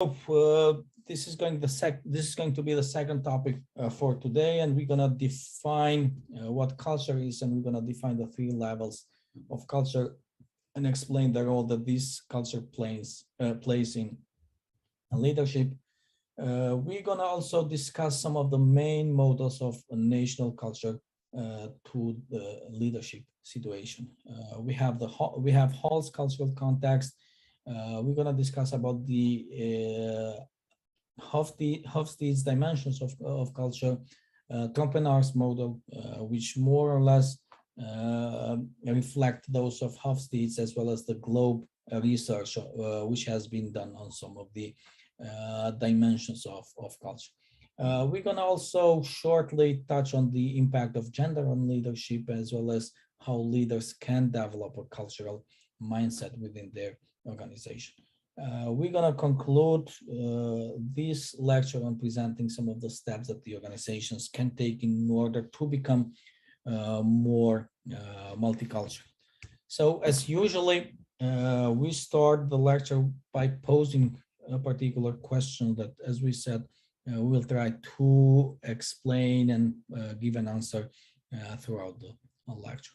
This is going to be the second topic for today, and we're gonna define what culture is, and we're gonna define the three levels of culture and explain the role that this culture plays in leadership. We're gonna also discuss some of the main models of national culture to the leadership situation. We have Hall's cultural context. We're gonna discuss about the Hofstede's dimensions of culture, Trompenaars model, which more or less reflect those of Hofstede's, as well as the Globe research, which has been done on some of the dimensions of culture. We're going to also shortly touch on the impact of gender on leadership, as well as how leaders can develop a cultural mindset within their organization. We're going to conclude this lecture on presenting some of the steps that the organizations can take in order to become more multicultural. So as usually, we start the lecture by posing a particular question that, as we said, we'll try to explain and give an answer throughout the lecture.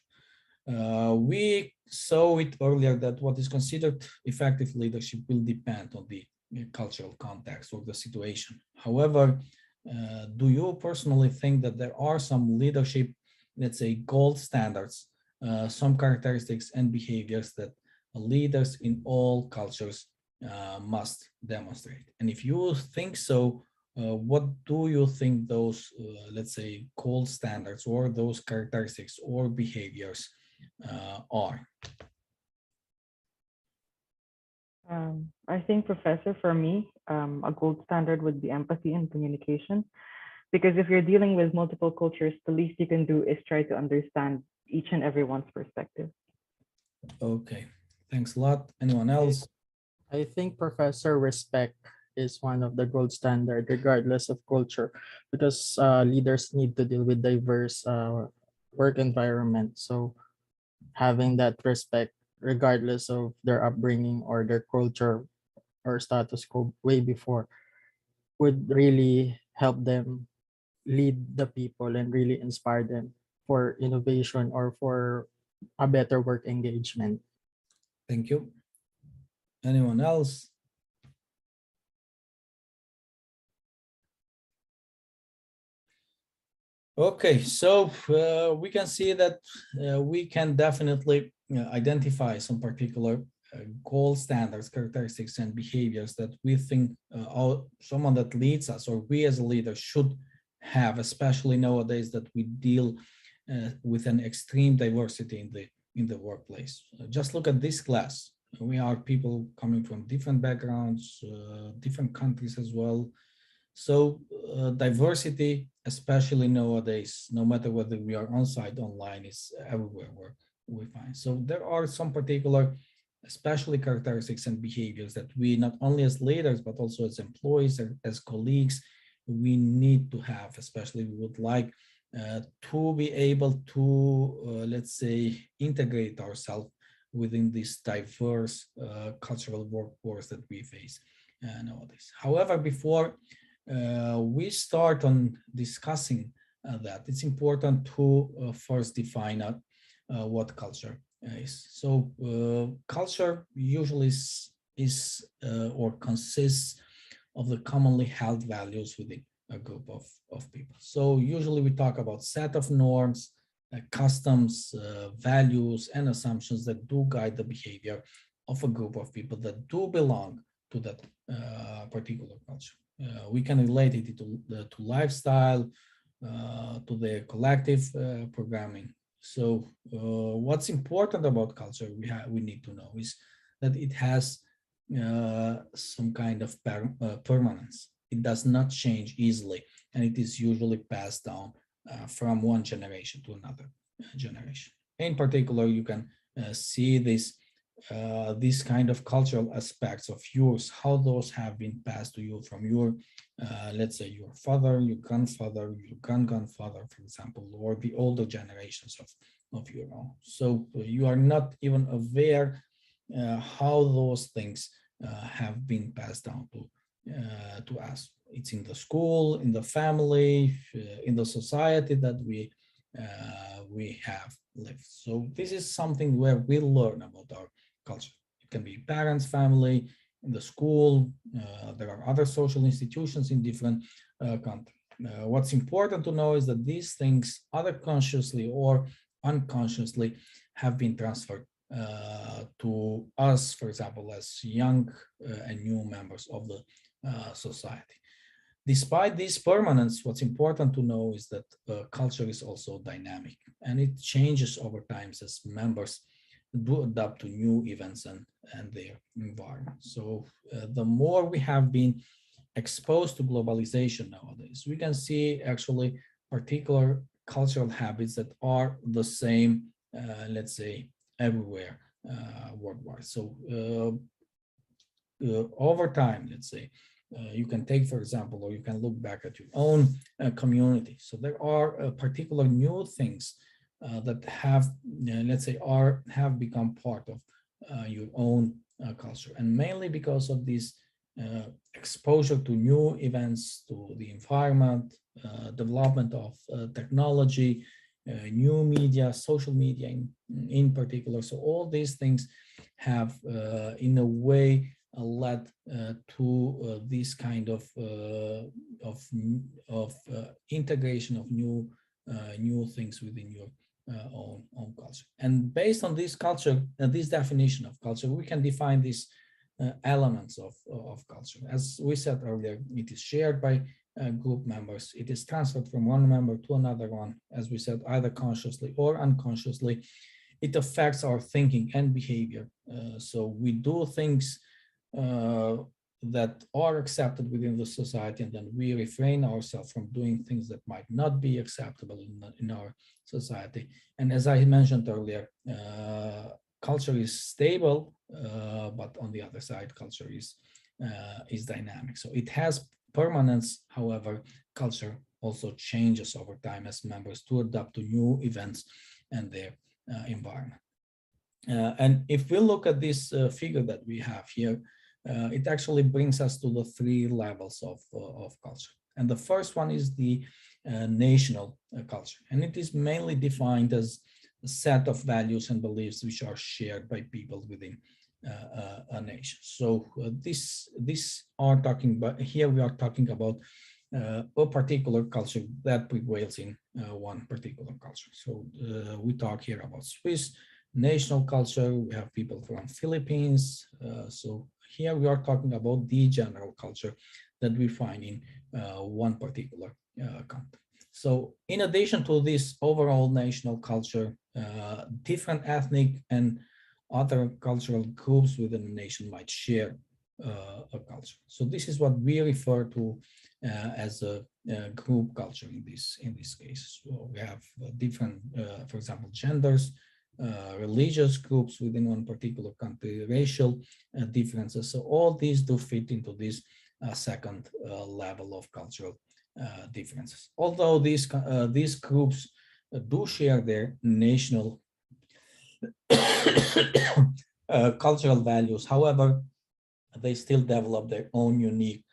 We saw it earlier that what is considered effective leadership will depend on the cultural context or the situation. However, do you personally think that there are some leadership, let's say, gold standards, some characteristics and behaviors that leaders in all cultures must demonstrate? And if you think so, what do you think those, let's say, gold standards or those characteristics or behaviors are? I think, Professor, for me, a gold standard would be empathy and communication. Because if you're dealing with multiple cultures, the least you can do is try to understand each and everyone's perspective. Okay, thanks a lot. Anyone else? I think, Professor, respect is one of the gold standard regardless of culture, because leaders need to deal with diverse work environment. So having that respect regardless of their upbringing or their culture or status quo way before would really help them lead the people and really inspire them for innovation or for a better work engagement. Thank you. Anyone else? Okay, so we can see that we can definitely identify some particular gold standards, characteristics, and behaviors that we think someone that leads us, or we as a leader, should have, especially nowadays that we deal with an extreme diversity in the workplace. Just look at this class. We are people coming from different backgrounds, different countries as well. So diversity, especially nowadays, no matter whether we are on-site, online, is everywhere where we find. So there are some particular, especially characteristics and behaviors that we, not only as leaders, but also as employees, as colleagues, we need to have, especially we would like to be able to, let's say, integrate ourselves within this diverse cultural workforce that we face nowadays. However, before we start on discussing that, it's important to first define what culture is. So culture usually is or consists of the commonly held values within a group of people. So usually we talk about set of norms, customs, values, and assumptions that do guide the behavior of a group of people that do belong to that particular culture. We can relate it to lifestyle, to the collective programming. So what's important about culture we need to know is that it has some kind of permanence. It does not change easily, and it is usually passed down from one generation to another generation. In particular, you can see this these kind of cultural aspects of yours, how those have been passed to you from your, let's say, your father, your grandfather, your grandfather, for example, or the older generations of your own. So you are not even aware how those things have been passed down to us. It's in the school, in the family, in the society that we have lived. So this is something where we learn about our culture. It can be parents, family, in the school. There are other social institutions in different countries. What's important to know is that these things, either consciously or unconsciously, have been transferred to us, for example, as young and new members of the society. Despite this permanence, what's important to know is that culture is also dynamic, and it changes over time as members do adapt to new events and their environment. So the more we have been exposed to globalization nowadays, we can see actually particular cultural habits that are the same, let's say, everywhere worldwide. So over time, let's say, you can take, for example, or you can look back at your own community. So there are particular new things that have, let's say, have become part of your own culture, and mainly because of this exposure to new events, to the environment, development of technology, new media, social media in particular. So all these things have, in a way, led to this kind of integration of new things within your own culture. And based on this culture, this definition of culture, we can define these elements of culture. As we said earlier, it is shared by group members. It is transferred from one member to another one, as we said, either consciously or unconsciously. It affects our thinking and behavior. So we do things that are accepted within the society, and then we refrain ourselves from doing things that might not be acceptable in our society. And as I mentioned earlier, culture is stable, but on the other side, culture is dynamic. So it has permanence. However, culture also changes over time as members to adapt to new events and their environment. And if we look at this figure that we have here, it actually brings us to the three levels of culture. And the first one is the national culture. And it is mainly defined as a set of values and beliefs which are shared by people within a nation. So this are talking about, here we are talking about a particular culture that prevails in one particular culture. So we talk here about Swiss national culture. We have people from Philippines. So here we are talking about the general culture that we find in one particular country. So in addition to this overall national culture, different ethnic and other cultural groups within a nation might share a culture. So this is what we refer to as a group culture in this case. So we have different, for example, genders, religious groups within one particular country, racial differences. So all these do fit into this second level of cultural differences. Although these groups do share their national cultural values, however, they still develop their own unique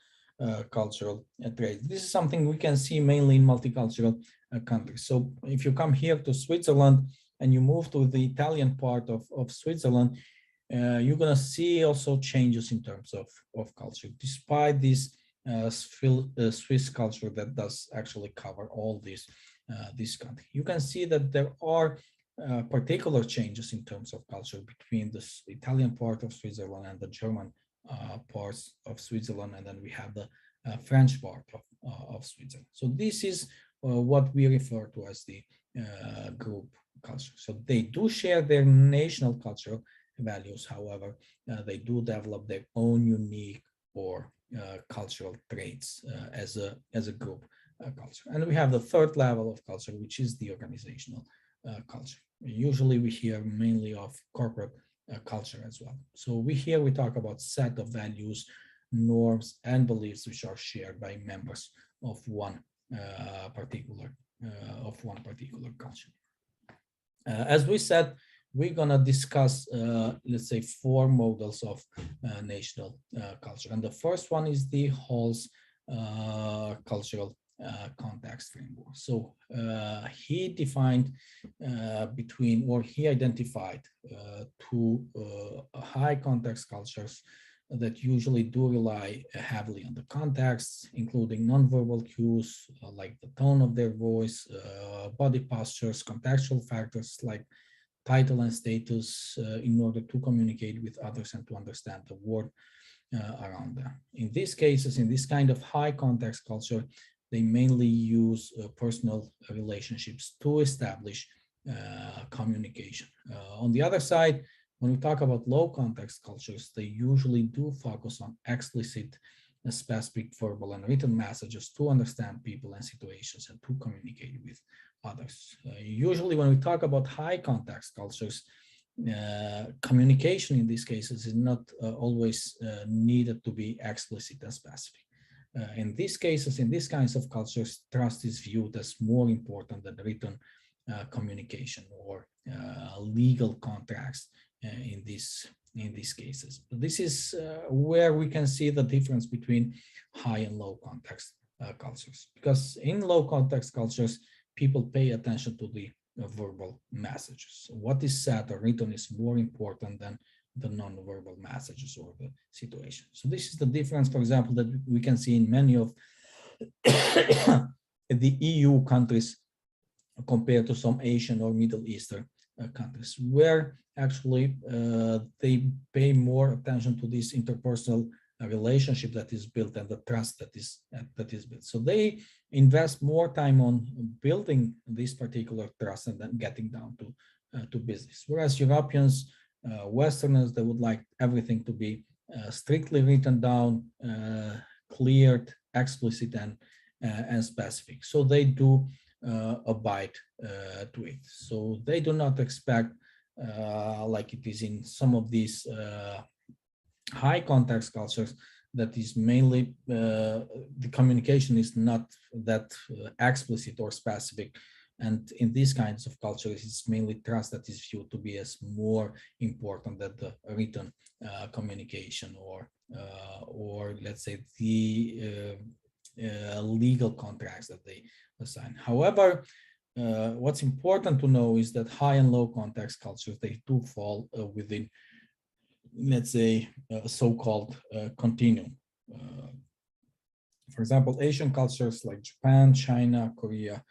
cultural traits. This is something we can see mainly in multicultural countries. So if you come here to Switzerland and you move to the Italian part of Switzerland, you're going to see also changes in terms of culture, despite this Swiss culture that does actually cover all this country. You can see that there are particular changes in terms of culture between the Italian part of Switzerland and the German parts of Switzerland, and then we have the French part of Switzerland. So this is what we refer to as the group culture. So they do share their national cultural values. However, they do develop their own unique or cultural traits as a group culture. And we have the third level of culture, which is the organizational culture. Usually we hear mainly of corporate culture as well. So we talk about set of values, norms, and beliefs which are shared by members of one particular culture. As we said, we're gonna discuss, let's say, 4 models of national culture. And the first one is the Hall's cultural context framework. So he defined he identified 2 high context cultures that usually do rely heavily on the context, including nonverbal cues like the tone of their voice, body postures, contextual factors like title and status in order to communicate with others and to understand the world around them. In these cases, in this kind of high context culture, they mainly use personal relationships to establish communication. On the other side, when we talk about low context cultures, they usually do focus on explicit, specific verbal and written messages to understand people and situations and to communicate with others. Usually when we talk about high context cultures, communication in these cases is not always needed to be explicit and specific. In these cases, in these kinds of cultures, trust is viewed as more important than written communication or legal contracts in these cases. This is where we can see the difference between high and low context cultures, because in low context cultures, people pay attention to the verbal messages. What is said or written is more important than the non-verbal messages or the situation. So this is the difference, for example, that we can see in many of the EU countries compared to some Asian or Middle Eastern countries, where actually they pay more attention to this interpersonal relationship that is built and the trust that is built. So they invest more time on building this particular trust and then getting down to business. Whereas Europeans, Westerners, they would like everything to be strictly written down, cleared, explicit, and specific. So they do abide to it. So they do not expect, like it is in some of these high context cultures, that is mainly the communication is not that explicit or specific. And in these kinds of cultures, it's mainly trust that is viewed to be as more important than the written communication or let's say the legal contracts that they assign. However, what's important to know is that high and low context cultures, they do fall within, let's say, a so-called continuum. For example, Asian cultures like Japan, China, Korea,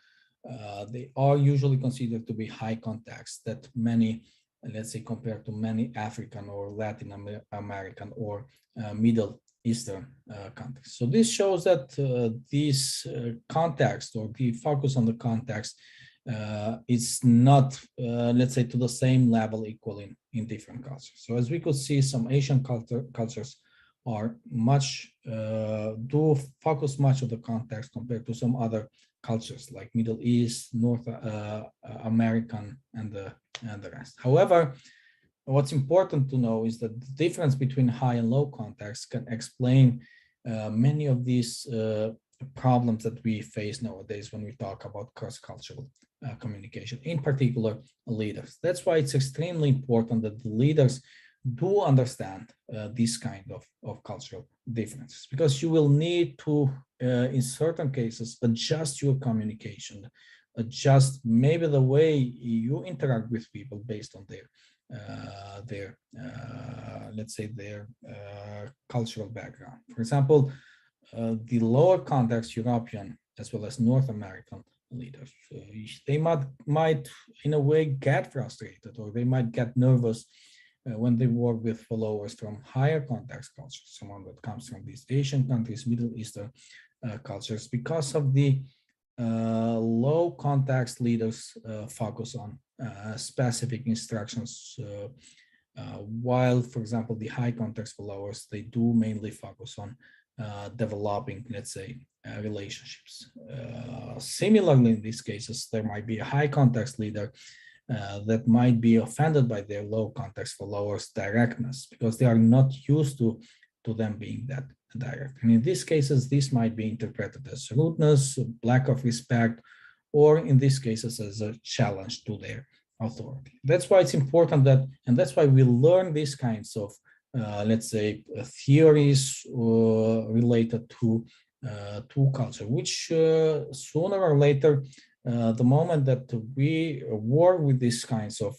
they are usually considered to be high context that many, let's say, compared to many African or Latin American or Middle Eastern countries. So this shows that this context or the focus on the context is not, let's say, to the same level equal in different cultures. So as we could see, some Asian cultures are much, do focus much of the context compared to some other cultures like Middle East, North American, and the rest. However, what's important to know is that the difference between high and low context can explain many of these problems that we face nowadays when we talk about cross-cultural communication, in particular leaders. That's why it's extremely important that the leaders do understand this kind of cultural differences, because you will need to, in certain cases, adjust your communication, adjust maybe the way you interact with people based on their let's say, their cultural background. For example, the lower context European as well as North American leaders, they might in a way get frustrated, or they might get nervous when they work with followers from higher context cultures, someone that comes from these Asian countries, Middle Eastern cultures, because of the low context leaders focus on specific instructions, while, for example, the high context followers, they do mainly focus on developing, let's say, relationships. Similarly, in these cases, there might be a high context leader that might be offended by their low context followers' directness, because they are not used to them being that direct. And in these cases, this might be interpreted as rudeness, lack of respect, or in these cases as a challenge to their authority. That's why it's important that, and that's why we learn these kinds of, let's say, theories related to culture, which sooner or later, the moment that we work with these kinds of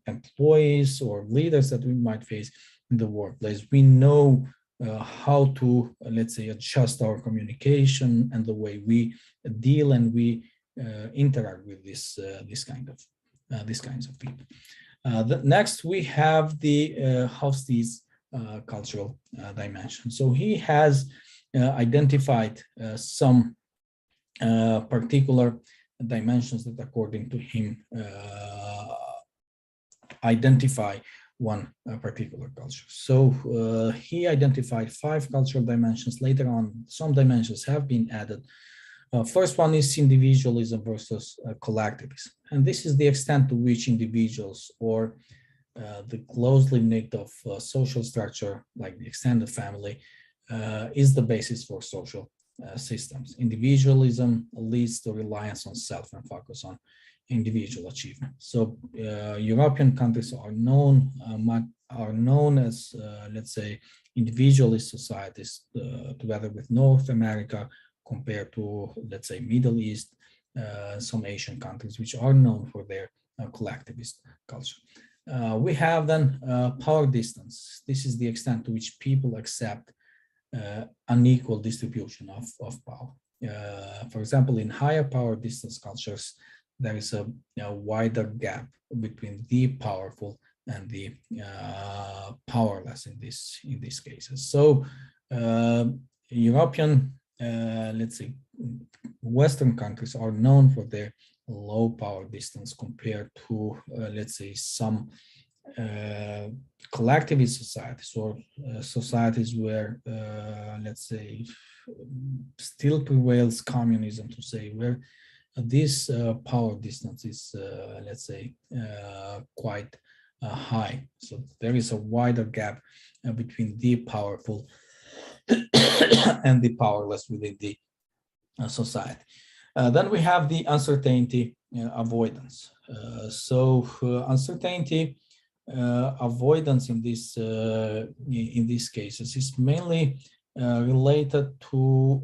employees or leaders that we might face in the workplace, we know how to, let's say, adjust our communication and the way we deal and we interact with these kinds of people. Next, we have the Hofstede's cultural dimension. So he has identified some particular dimensions that, according to him, identify one particular culture. So he identified 5 cultural dimensions. Later on, some dimensions have been added. First one is individualism versus collectivism. And this is the extent to which individuals or the closely knit of social structure, like the extended family, is the basis for social systems. Individualism leads to reliance on self and focus on individual achievement. So European countries are known as, let's say, individualist societies, together with North America, compared to, let's say, Middle East, some Asian countries, which are known for their collectivist culture. We have then power distance. This is the extent to which people accept unequal distribution of power. For example, in higher power distance cultures, there is a wider gap between the powerful and the powerless in these cases. So European, let's say, Western countries are known for their low power distance compared to, let's say, some collectivist societies or societies where, let's say, still prevails communism, to say, where this power distance is, let's say, quite high. So there is a wider gap between the powerful and the powerless within the society. Then we have the uncertainty avoidance. So uncertainty avoidance in these cases is mainly related to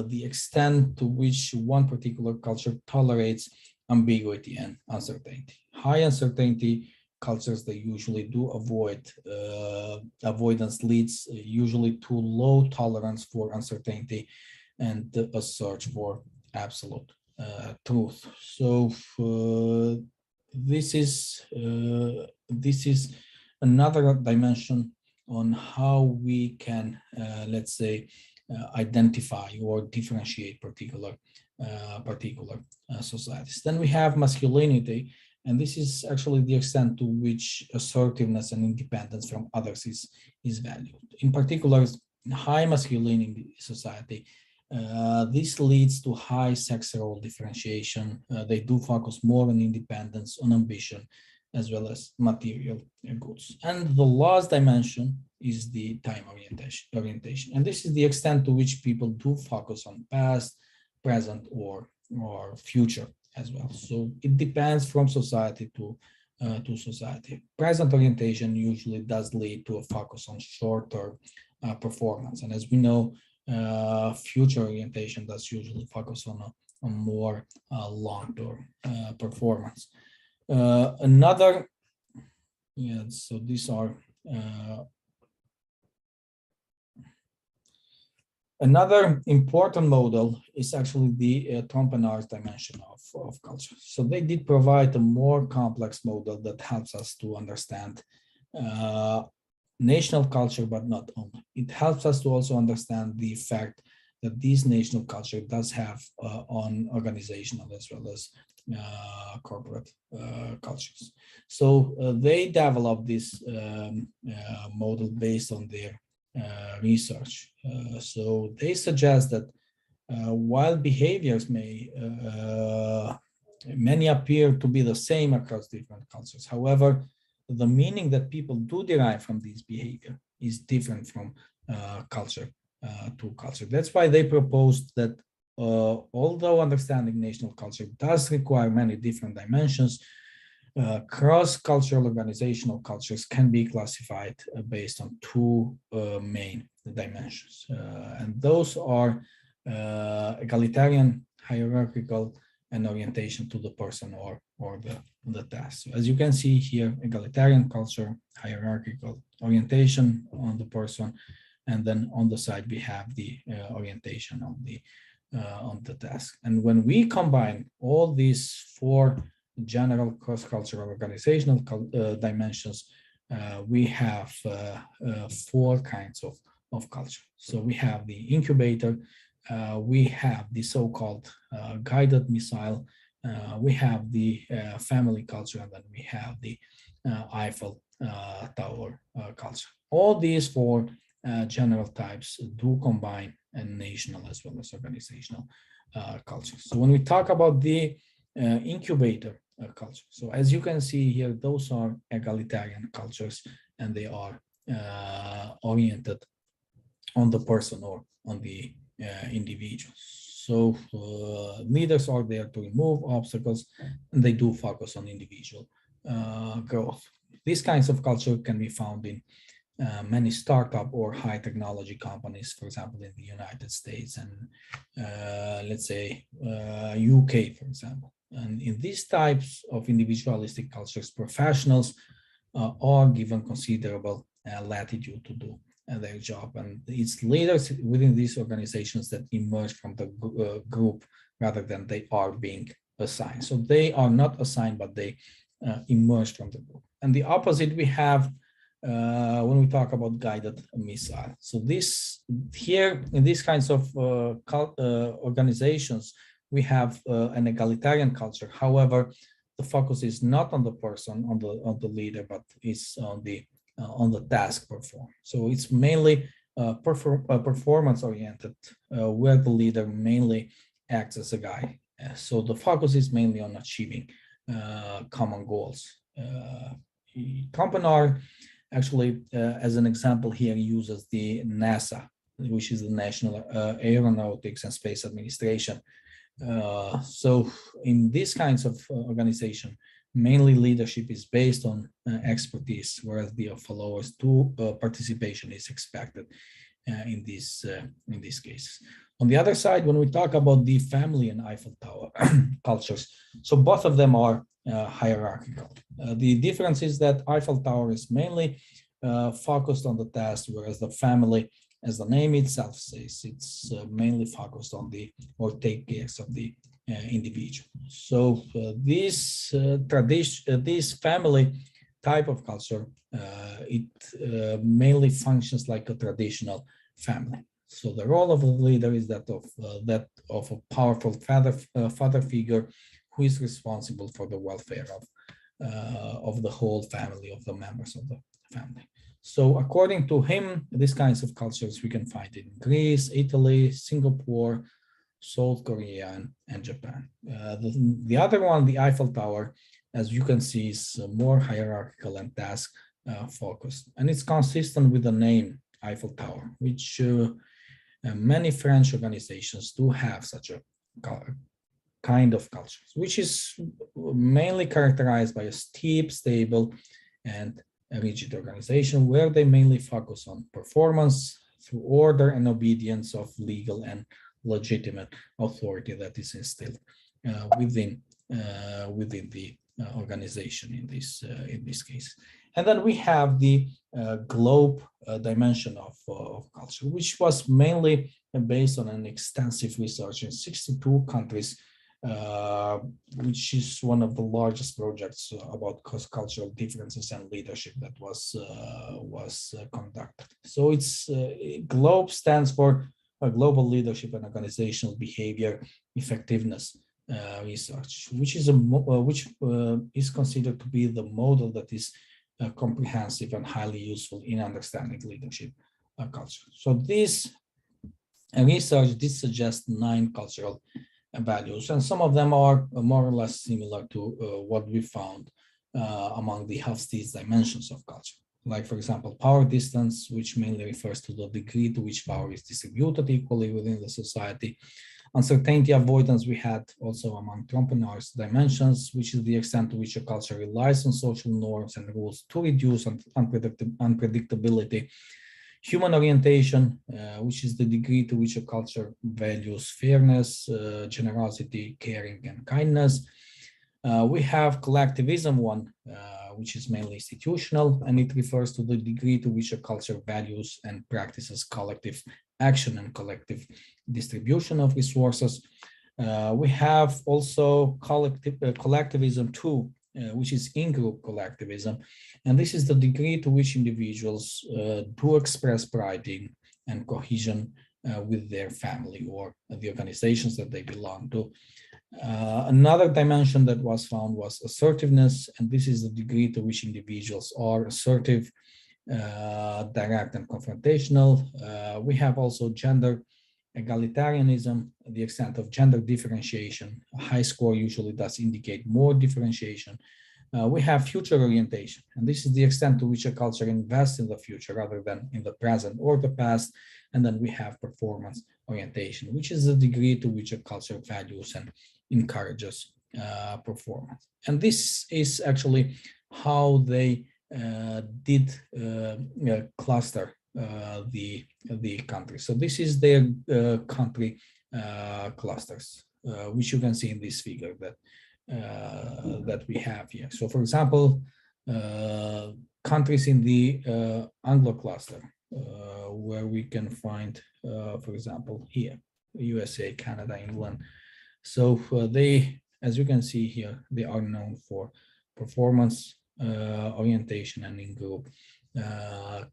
the extent to which one particular culture tolerates ambiguity and uncertainty. High uncertainty cultures, they usually do avoid, avoidance leads usually to low tolerance for uncertainty and a search for absolute truth. So this is another dimension on how we can, let's say, identify or differentiate particular societies. Then we have masculinity, and this is actually the extent to which assertiveness and independence from others is valued. In particular, high masculinity society, this leads to high sex role differentiation. They do focus more on independence, on ambition, as well as material goods. And the last dimension is the time orientation. And this is the extent to which people do focus on past, present, or future as well. So it depends from society to society. Present orientation usually does lead to a focus on short-term performance. And as we know, future orientation does usually focus on a more long-term performance. Another, yeah, so these are another important model is actually the Trompenaars dimension of culture. So they did provide a more complex model that helps us to understand national culture, but not only. It helps us to also understand the fact that this national culture does have on organizational as well as corporate cultures. So they developed this model based on their research. So they suggest that while behaviors many appear to be the same across different cultures, however, the meaning that people do derive from this behavior is different from culture to culture. That's why they proposed that although understanding national culture does require many different dimensions, Cross-cultural organizational cultures can be classified based on two main dimensions, and those are egalitarian, hierarchical, and orientation to the person or the task. So as you can see here, egalitarian culture, hierarchical, orientation on the person, and then on the side we have the orientation on the task. And when we combine all these four general cross-cultural organizational dimensions, we have four kinds of culture. So we have the incubator, we have the so-called guided missile, we have the family culture, and then we have the Eiffel Tower culture. All these four general types do combine a national as well as organizational culture. So when we talk about the incubator culture, so as you can see here, those are egalitarian cultures, and they are oriented on the person or on the individuals. So leaders are there to remove obstacles, and they do focus on individual growth. These kinds of culture can be found in many startup or high technology companies, for example, in the United States and let's say UK, for example. And in these types of individualistic cultures, professionals are given considerable latitude to do their job, and it's leaders within these organizations that emerge from the group rather than they are being assigned. So they are not assigned, but they emerge from the group. And the opposite we have when we talk about guided missile. So this here in these kinds of organizations, we have an egalitarian culture. However, the focus is not on the person, on the leader, but is on the task performed. So it's mainly performance oriented, where the leader mainly acts as a guide. So the focus is mainly on achieving common goals. Kampanár actually, as an example here, uses the NASA, which is the National Aeronautics and Space Administration. So in these kinds of organization, mainly leadership is based on expertise, whereas the followers to participation is expected in these cases. On the other side, when we talk about the family and Eiffel Tower cultures, so both of them are hierarchical. The difference is that Eiffel Tower is mainly focused on the task, whereas the family, as the name itself says, it's mainly focused on or take care of the individual. So this family type of culture, it mainly functions like a traditional family. So the role of the leader is that of a powerful father figure who is responsible for the welfare of the whole family, of the members of the family. So according to him, these kinds of cultures we can find in Greece, Italy, Singapore, South Korea, and Japan. The other one, the Eiffel Tower, as you can see, is more hierarchical and task focused. And it's consistent with the name Eiffel Tower, which many French organizations do have such a kind of culture, which is mainly characterized by a steep, stable, and a rigid organization where they mainly focus on performance through order and obedience of legal and legitimate authority that is instilled within the organization in this case. And then we have the globe dimension of culture, which was mainly based on an extensive research in 62 countries, which is one of the largest projects about cross-cultural differences and leadership that was conducted. So it's GLOBE stands for Global Leadership and Organizational Behavior Effectiveness Research, which is considered to be the model that is comprehensive and highly useful in understanding leadership culture. So this research did suggest 9 cultural values, and some of them are more or less similar to what we found among the Hofstede's dimensions of culture. Like, for example, power distance, which mainly refers to the degree to which power is distributed equally within the society. Uncertainty avoidance we had also among entrepreneurs dimensions, which is the extent to which a culture relies on social norms and rules to reduce unpredictability. Human orientation, which is the degree to which a culture values fairness, generosity, caring, and kindness. We have collectivism one, which is mainly institutional, and it refers to the degree to which a culture values and practices collective action and collective distribution of resources. We have also collectivism two, which is in-group collectivism. And this is the degree to which individuals do express pride in and cohesion with their family or the organizations that they belong to. Another dimension that was found was assertiveness, and this is the degree to which individuals are assertive, direct, and confrontational. We have also gender egalitarianism, the extent of gender differentiation. A high score usually does indicate more differentiation. We have future orientation, and this is the extent to which a culture invests in the future rather than in the present or the past. And then we have performance orientation, which is the degree to which a culture values and encourages performance. And this is actually how they did cluster the country. So this is their country clusters, which you can see in this figure that we have here. So, for example, countries in the Anglo cluster, where we can find, for example, here, USA, Canada, England. So they, as you can see here, they are known for performance orientation and in-group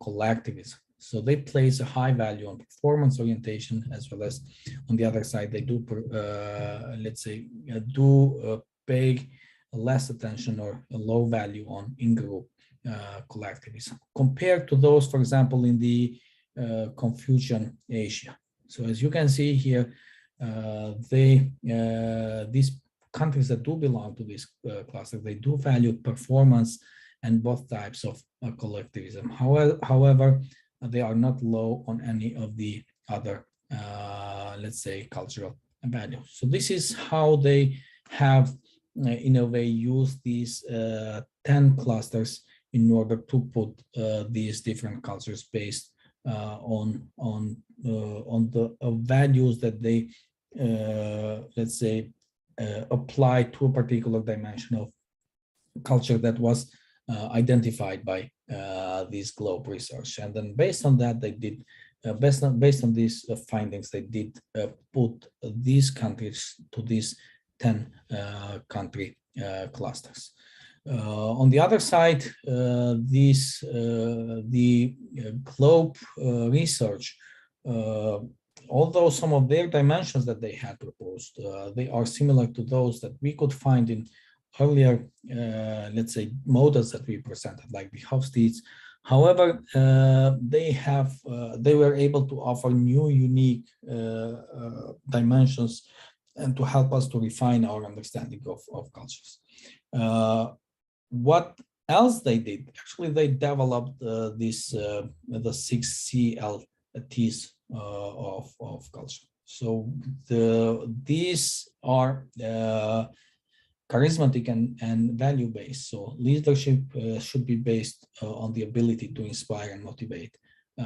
collectivism. So they place a high value on performance orientation, as well as on the other side, they do, let's say, pay less attention or a low value on in-group collectivism, compared to those, for example, in the Confucian Asia. So as you can see here, these countries that do belong to this cluster, they do value performance and both types of collectivism. However, they are not low on any of the other, let's say, cultural values. So this is how they have, in a way, used these 10 clusters in order to put these different cultures based on the values that they, let's say, apply to a particular dimension of culture that was identified by this globe research. And then based on that, they did, based on these findings, they did put these countries to these 10 country clusters. On the other side, the globe research, although some of their dimensions that they had proposed, they are similar to those that we could find in earlier, let's say, models that we presented, like the Hofstede's. However, they were able to offer new, unique dimensions and to help us to refine our understanding of cultures. What else they did? Actually, they developed the 6 CLTs of culture. So these are charismatic and value-based. So leadership should be based on the ability to inspire and motivate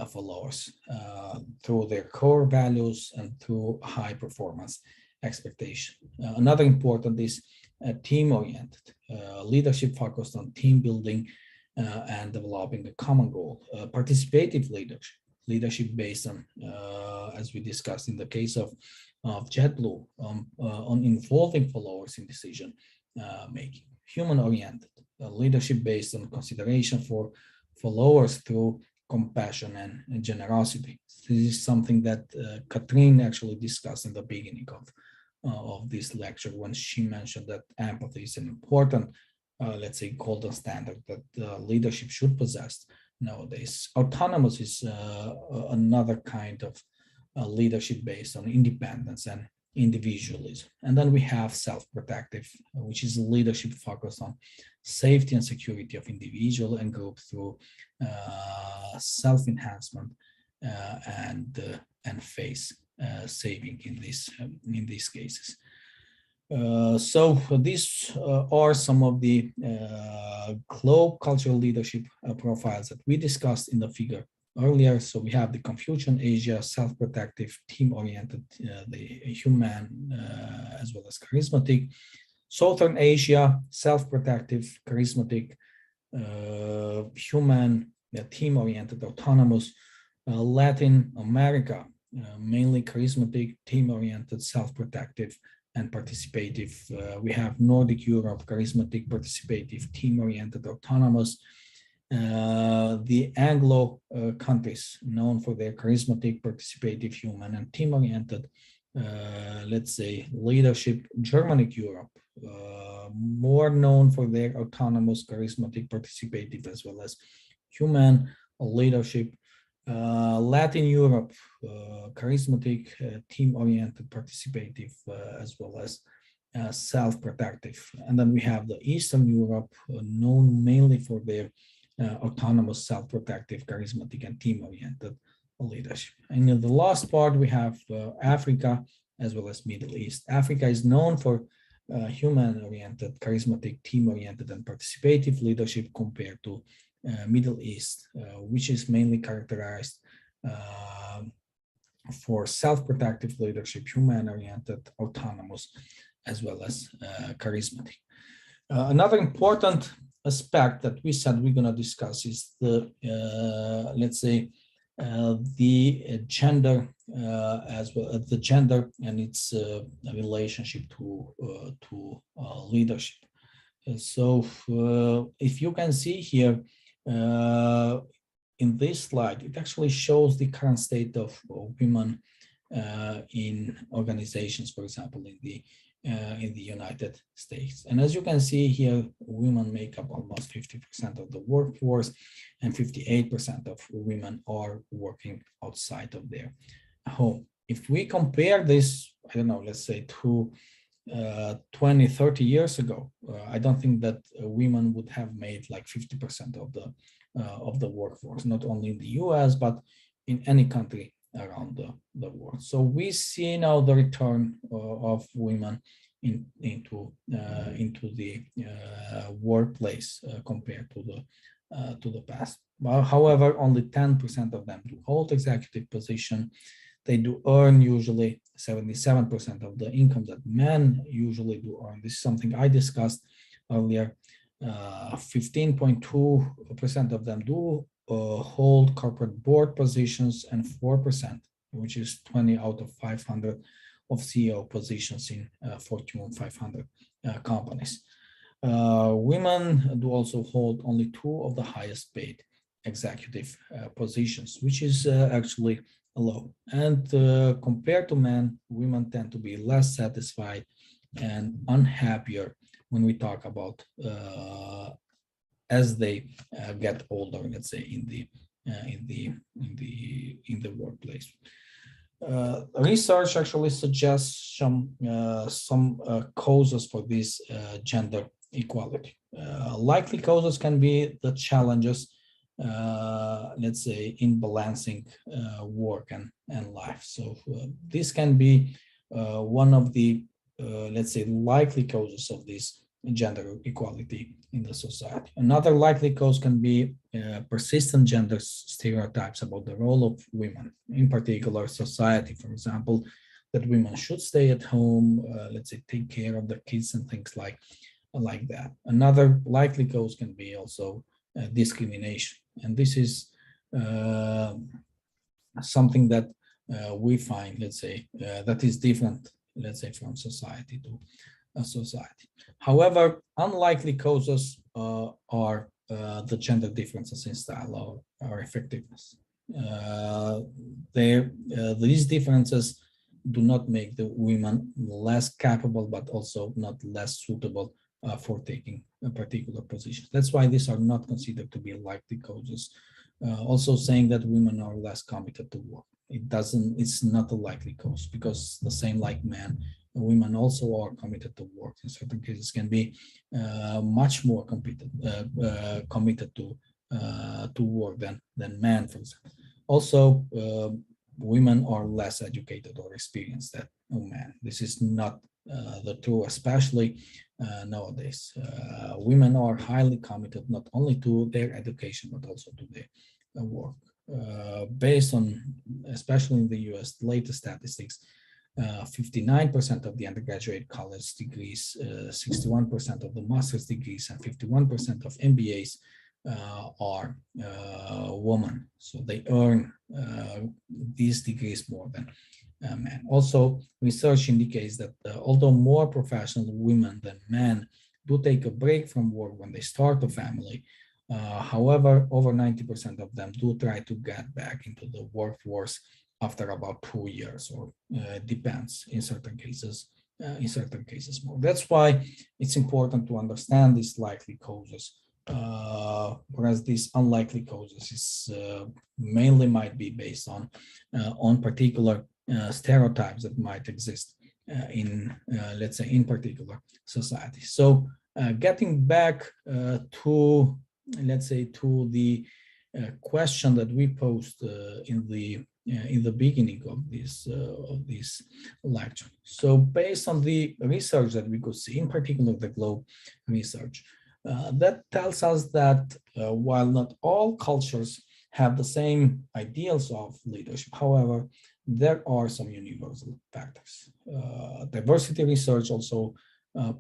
followers through their core values and through high performance expectation. Another important is team-oriented, leadership focused on team building and developing a common goal. Participative leadership based on, as we discussed in the case of JetBlue, on involving followers in decision making. Human-oriented, leadership based on consideration for followers through compassion and generosity. This is something that Catherine actually discussed in the beginning of this lecture, when she mentioned that empathy is an important, let's say, golden standard that leadership should possess nowadays. Autonomous is another kind of leadership based on independence and individualism. And then we have self-protective, which is leadership focused on safety and security of individual and group through self-enhancement and faith saving in these cases. So these are some of the globe cultural leadership profiles that we discussed in the figure earlier. So we have the Confucian Asia, self-protective, team-oriented, the human as well as charismatic. Southern Asia, self-protective, charismatic, human, team-oriented, autonomous. Latin America, mainly charismatic, team-oriented, self-protective, and participative. We have Nordic Europe, charismatic, participative, team-oriented, autonomous. The Anglo countries, known for their charismatic, participative, human, and team-oriented, let's say, leadership. Germanic Europe, more known for their autonomous, charismatic, participative, as well as human leadership. Latin Europe, charismatic, team-oriented, participative, as well as self-protective. And then we have the Eastern Europe, known mainly for their autonomous, self-protective, charismatic, and team-oriented leadership. And in the last part, we have Africa as well as Middle East. Africa is known for human-oriented, charismatic, team-oriented, and participative leadership compared to Middle East, which is mainly characterized for self-protective leadership, human-oriented, autonomous, as well as charismatic. Another important aspect that we said we're going to discuss is the, let's say, the gender as well as the gender and its relationship to leadership. So if you can see here in this slide, it actually shows the current state of women in organizations, for example, in the United States. And as you can see here, women make up almost 50% of the workforce, and 58% of women are working outside of their home. If we compare this, I don't know, let's say to 20, 30 years ago, I don't think that women would have made like 50% of the workforce, not only in the US, but in any country around the world. So we see now the return of women into the workplace compared to the past. Well, however, only 10% of them do hold executive position. They do earn usually 77% of the income that men usually do earn. This is something I discussed earlier. 15.2% of them do hold corporate board positions, and 4%, which is 20 out of 500 of CEO positions in Fortune 500 companies. Women do also hold only 2 of the highest paid executive positions, which is actually low. And compared to men, women tend to be less satisfied and unhappier when we talk about as they get older, let's say in the workplace. Research actually suggests some causes for this gender equality. Likely causes can be the challenges, let's say, in balancing work and life. So this can be one of the, let's say, likely causes of this gender equality in the society. Another likely cause can be persistent gender stereotypes about the role of women, in particular society, for example, that women should stay at home, let's say, take care of their kids and things like that. Another likely cause can be also discrimination. And this is something that we find, let's say, that is different, let's say, from society to society. However, unlikely causes are the gender differences in style or effectiveness. These differences do not make the women less capable, but also not less suitable for taking a particular position. That's why these are not considered to be likely causes. Also saying that women are less committed to work. It's not a likely cause, because the same like men, women also are committed to work. In certain cases can be much more committed to work than men, for example. Also, women are less educated or experienced than men. This is not the truth, especially nowadays. Women are highly committed not only to their education but also to their work. Based on, especially in the US, the latest statistics, 59% of the undergraduate college degrees, 61% of the master's degrees, and 51% of MBAs are women. So they earn these degrees more than men. Also, research indicates that although more professional women than men do take a break from work when they start a family, however, over 90% of them do try to get back into the workforce after about 2 years, or depends in certain cases more. That's why it's important to understand these likely causes, whereas these unlikely causes is mainly might be based on particular stereotypes that might exist in, let's say, in particular society. So getting back to, let's say, to the question that we posed in the beginning of this lecture. So based on the research that we could see, in particular the Globe research, that tells us that while not all cultures have the same ideals of leadership, however, there are some universal factors. Diversity research also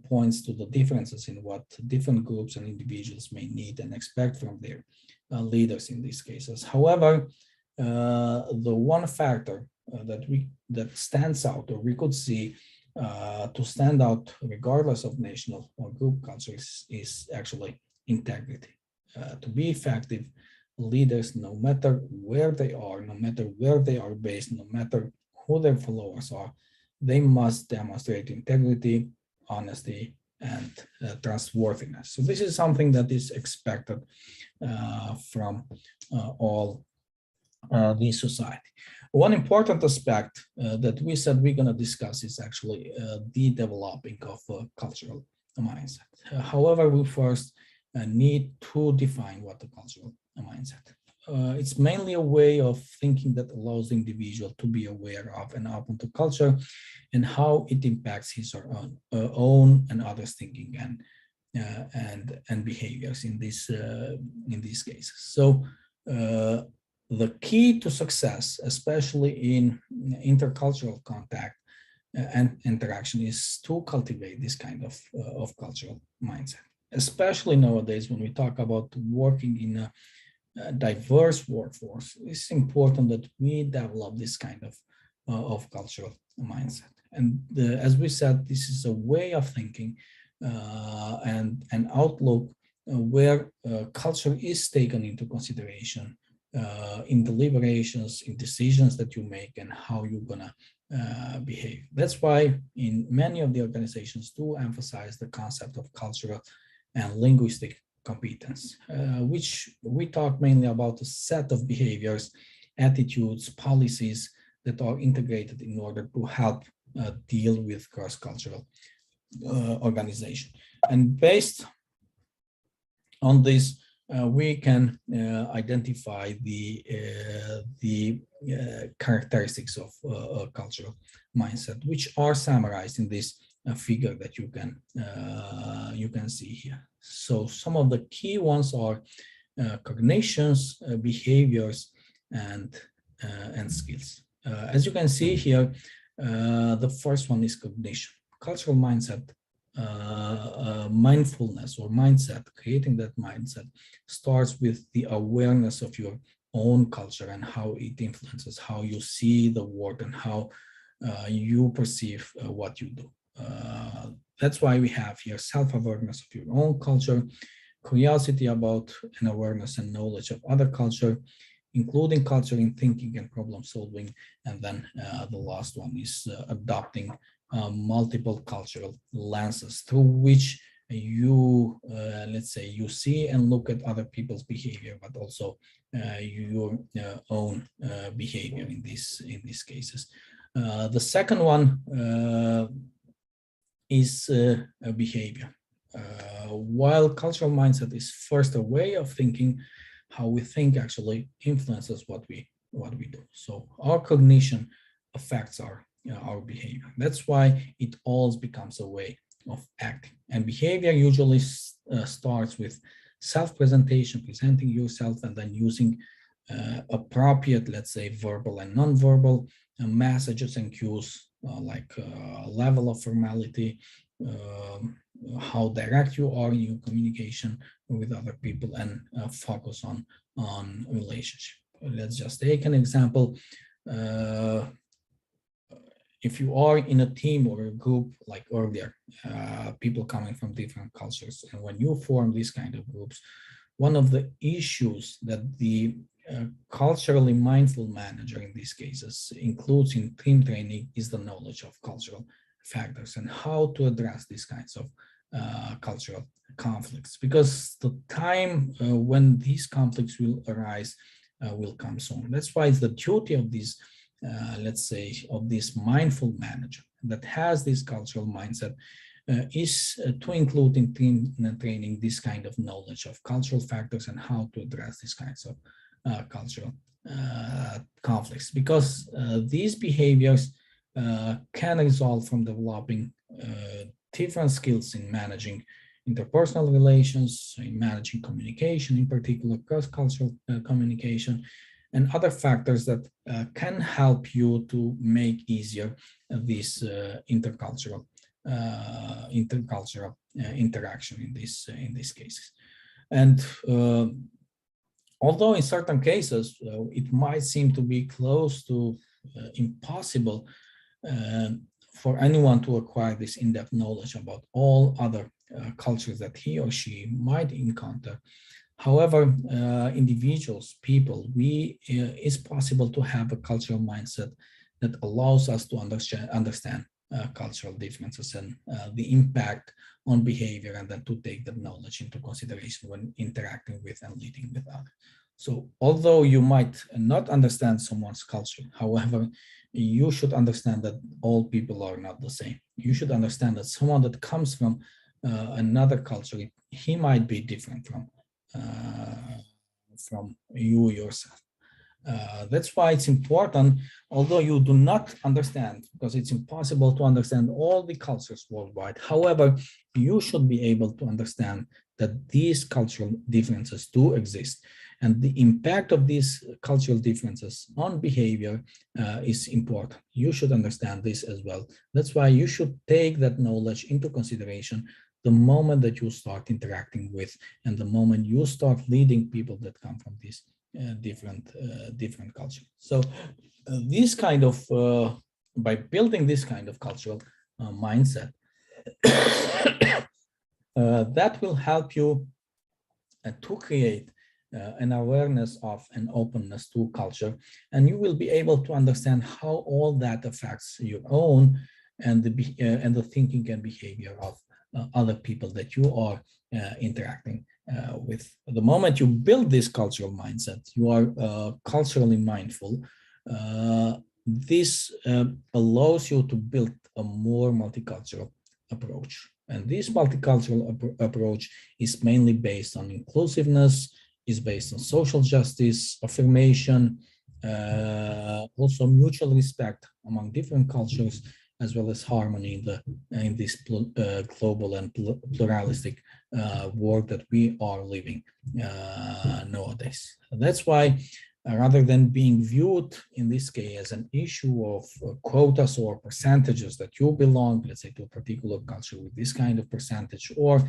points to the differences in what different groups and individuals may need and expect from their leaders in these cases. However, the one factor that stands out, or we could see to stand out regardless of national or group cultures, is actually integrity. To be effective leaders, no matter where they are, no matter where they are based, no matter who their followers are, they must demonstrate integrity, honesty, and trustworthiness. So this is something that is expected from all the society. One important aspect that we said we're going to discuss is actually the developing of a cultural mindset. However, we first need to define what the cultural mindset. It's mainly a way of thinking that allows the individual to be aware of and open to culture and how it impacts his or own and others' thinking and behaviors in these cases. So the key to success, especially in intercultural contact and interaction, is to cultivate this kind of cultural mindset. Especially nowadays, when we talk about working in a diverse workforce, it's important that we develop this kind of cultural mindset. And as we said, this is a way of thinking and an outlook where culture is taken into consideration in deliberations, in decisions that you make, and how you're gonna behave. That's why in many of the organizations do emphasize the concept of cultural and linguistic competence, which we talk mainly about a set of behaviors, attitudes, policies that are integrated in order to help deal with cross-cultural organization. And based on this, we can identify the characteristics of a cultural mindset, which are summarized in this figure that you can see here. So some of the key ones are cognitions, behaviors, and skills. As you can see here, the first one is cognition. Cultural mindset, mindfulness or mindset, creating that mindset starts with the awareness of your own culture and how it influences how you see the world and how you perceive what you do. That's why we have here self-awareness of your own culture, curiosity about and awareness and knowledge of other culture, including culture in thinking and problem solving. And then the last one is adopting multiple cultural lenses through which you, let's say, you see and look at other people's behavior, but also your own behavior in these cases. The second one is behavior. While cultural mindset is first a way of thinking, how we think actually influences what we what we do. So our cognition affects our behavior. That's why it all becomes a way of acting. And behavior usually starts with self-presentation, presenting yourself, and then using appropriate, let's say, verbal and non-verbal messages and cues, like level of formality, how direct you are in your communication with other people, and focus on relationship. Let's just take an example. If you are in a team or a group, like earlier, people coming from different cultures, and when you form these kind of groups, one of the issues that the culturally mindful manager in these cases includes in team training is the knowledge of cultural factors and how to address these kinds of cultural conflicts, because the time when these conflicts will arise will come soon. That's why it's the duty of these let's say, of this mindful manager that has this cultural mindset is to include in team training this kind of knowledge of cultural factors and how to address these kinds of cultural conflicts, because these behaviors can result from developing different skills in managing interpersonal relations, in managing communication, in particular cross-cultural communication, and other factors that can help you to make easier this intercultural interaction in these cases. And although in certain cases it might seem to be close to impossible for anyone to acquire this in-depth knowledge about all other cultures that he or she might encounter. However, individuals, people, it's possible to have a cultural mindset that allows us to understand cultural differences and the impact on behavior, and then to take that knowledge into consideration when interacting with and leading with others. So although you might not understand someone's culture, however, you should understand that all people are not the same. You should understand that someone that comes from another culture, he might be different from you yourself. That's why it's important, although you do not understand, because it's impossible to understand all the cultures worldwide. However, you should be able to understand that these cultural differences do exist, and the impact of these cultural differences on behavior is important. You should understand this as well. That's why you should take that knowledge into consideration the moment that you start interacting with, and the moment you start leading people that come from these different cultures. So this kind of, by building this kind of cultural mindset, that will help you to create an awareness of an openness to culture, and you will be able to understand how all that affects your own and the thinking and behavior of other people that you are interacting with. The moment you build this cultural mindset, you are culturally mindful. This allows you to build a more multicultural approach. And this multicultural approach is mainly based on inclusiveness, is based on social justice, affirmation, also mutual respect among different cultures, as well as harmony in this global and pluralistic world that we are living nowadays. That's why, rather than being viewed in this case as an issue of quotas or percentages that you belong, let's say, to a particular culture with this kind of percentage, or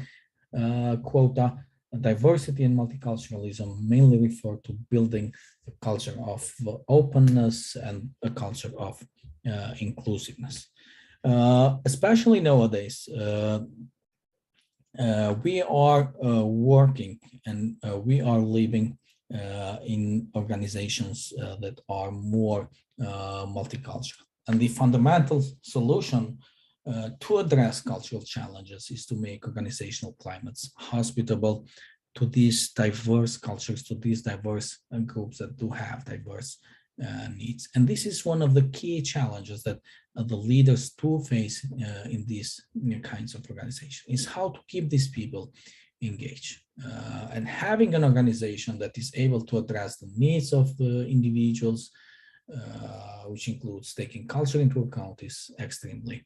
quota, diversity and multiculturalism mainly refer to building a culture of openness and a culture of inclusiveness. Especially nowadays, we are working and we are living in organizations that are more multicultural. And the fundamental solution to address cultural challenges is to make organizational climates hospitable to these diverse cultures, to these diverse groups that do have diverse needs. And this is one of the key challenges that the leaders do face in these kinds of organizations, is how to keep these people engage. And having an organization that is able to address the needs of the individuals, which includes taking culture into account, is extremely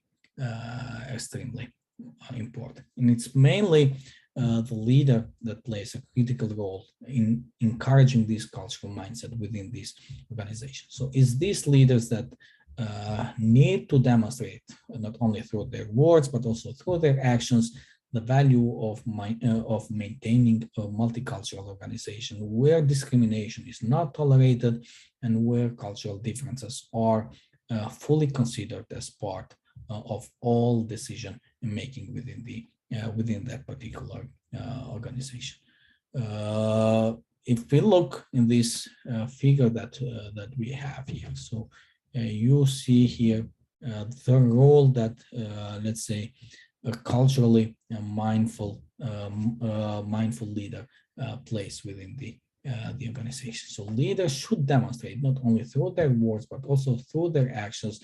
important. And it's mainly the leader that plays a critical role in encouraging this cultural mindset within this organization. So it's these leaders that need to demonstrate, not only through their words, but also through their actions, the value of maintaining a multicultural organization where discrimination is not tolerated and where cultural differences are fully considered as part of all decision making within that particular organization. If we look in this figure that we have here, so you see here the role that let's say a culturally mindful leader plays within the organization. So leaders should demonstrate not only through their words but also through their actions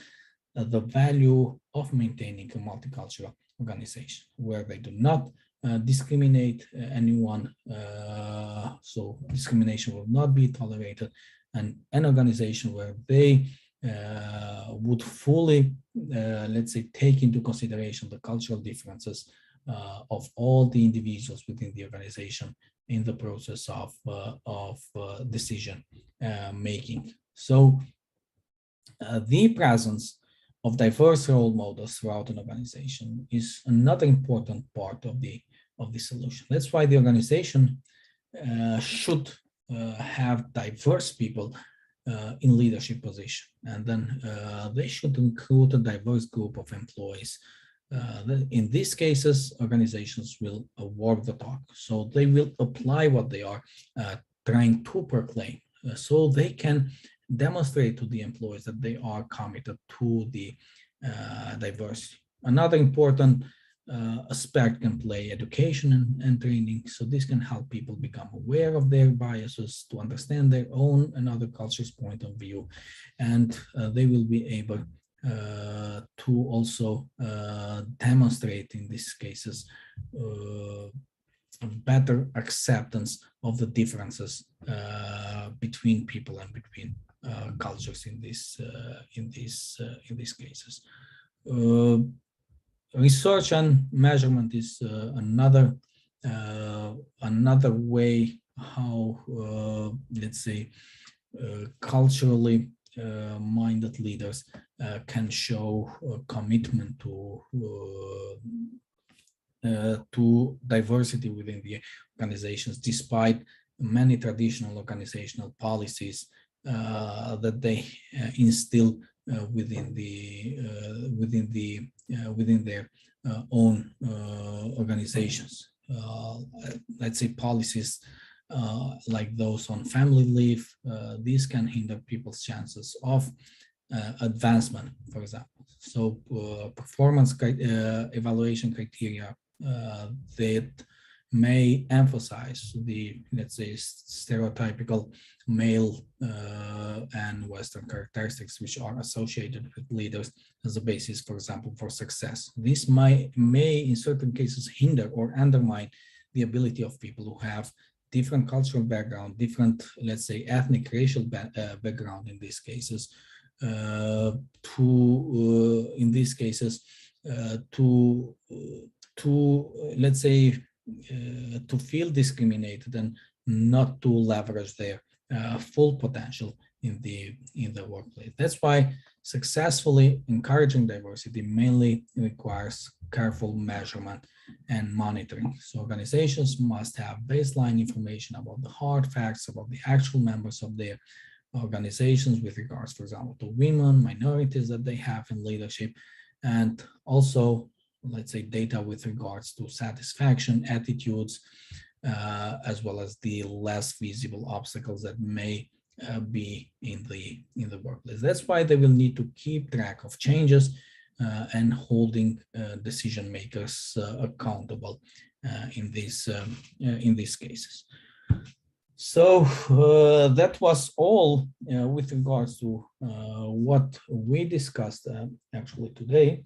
the value of maintaining a multicultural organization where they do not discriminate anyone. So discrimination will not be tolerated, and an organization where they would fully, let's say, take into consideration the cultural differences of all the individuals within the organization in the process of decision making. So the presence of diverse role models throughout an organization is another important part of the solution. That's why the organization should have diverse people in leadership position, and then they should include a diverse group of employees. In these cases, organizations will walk the talk, so they will apply what they are trying to proclaim, so they can demonstrate to the employees that they are committed to the diversity. Another important aspect can play education and training. So this can help people become aware of their biases, to understand their own and other cultures' point of view, and they will be able to also demonstrate in these cases better acceptance of the differences between people and between cultures in these cases. Research and measurement is another way how let's say culturally minded leaders can show commitment to diversity within the organizations, despite many traditional organizational policies that they instill within their own organizations. Let's say policies like those on family leave, these can hinder people's chances of advancement, for example. So performance evaluation criteria that may emphasize the, let's say, stereotypical male and Western characteristics which are associated with leaders as a basis, for example, for success. This may in certain cases hinder or undermine the ability of people who have different cultural background, different, let's say, ethnic, racial background in these cases, let's say, to feel discriminated and not to leverage their full potential in the workplace. That's why successfully encouraging diversity mainly requires careful measurement and monitoring. So organizations must have baseline information about the hard facts, about the actual members of their organizations with regards, for example, to women, minorities that they have in leadership, and also, let's say, data with regards to satisfaction, attitudes, as well as the less visible obstacles that may be in the workplace. That's why they will need to keep track of changes and holding decision makers accountable in these cases. So that was all with regards to what we discussed actually today.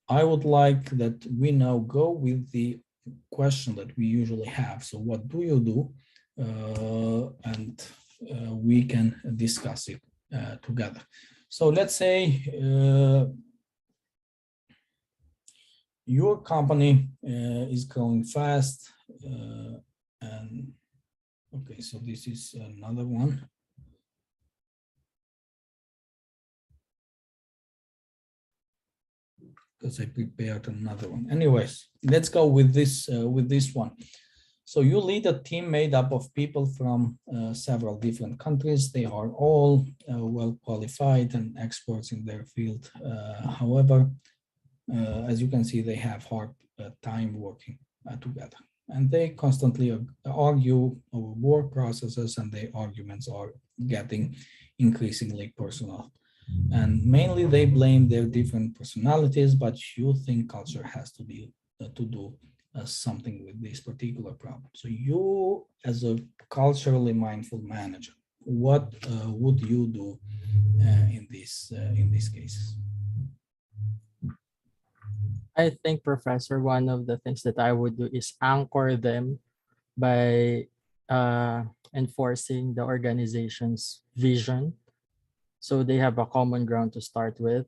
I would like that we now go with the question that we usually have. So what do you do? And we can discuss it together. So let's say your company is growing fast, and okay, so this is another one. Because I prepared another one. Anyways, let's go with this one. So you lead a team made up of people from several different countries. They are all well qualified and experts in their field. However, as you can see, they have hard time working together, and they constantly argue over work processes, and their arguments are getting increasingly personal. And mainly they blame their different personalities, but you think culture has to be to do something with this particular problem. So you, as a culturally mindful manager, what would you do in these cases? I think, Professor, one of the things that I would do is anchor them by enforcing the organization's vision, so they have a common ground to start with.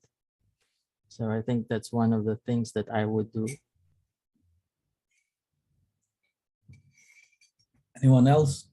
So I think that's one of the things that I would do. Anyone else?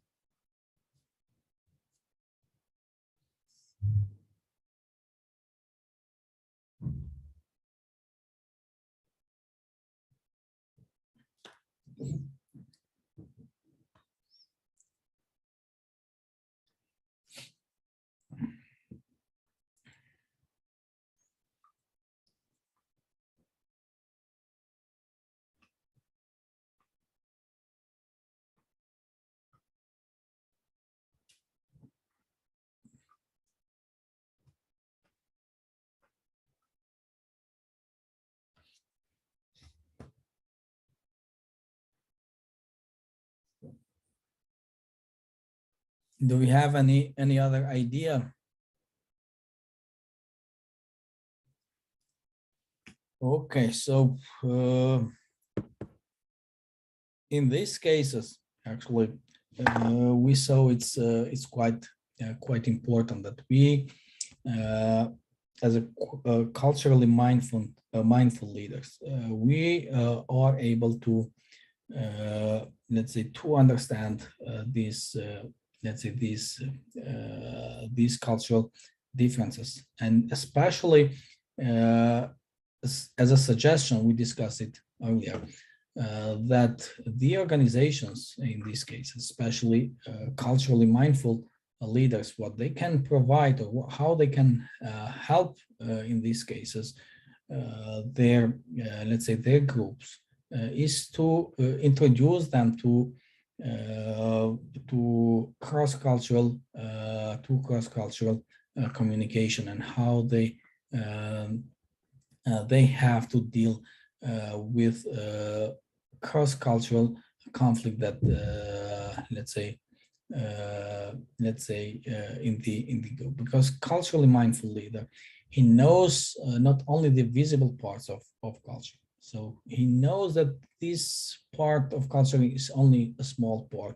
Do we have any other idea? Okay, so in these cases, actually, we saw it's quite important that we, as a culturally mindful leaders, we are able to, let's say, to understand these cultural differences, and especially as a suggestion, we discussed it earlier, that the organizations in this case, especially culturally mindful leaders, what they can provide or how they can help in these cases, their let's say their groups, is to introduce them to cross-cultural communication, and how they have to deal with cross-cultural conflict that let's say in the group, because culturally mindful leader, he knows not only the visible parts of culture, so he knows that this part of culture is only a small part,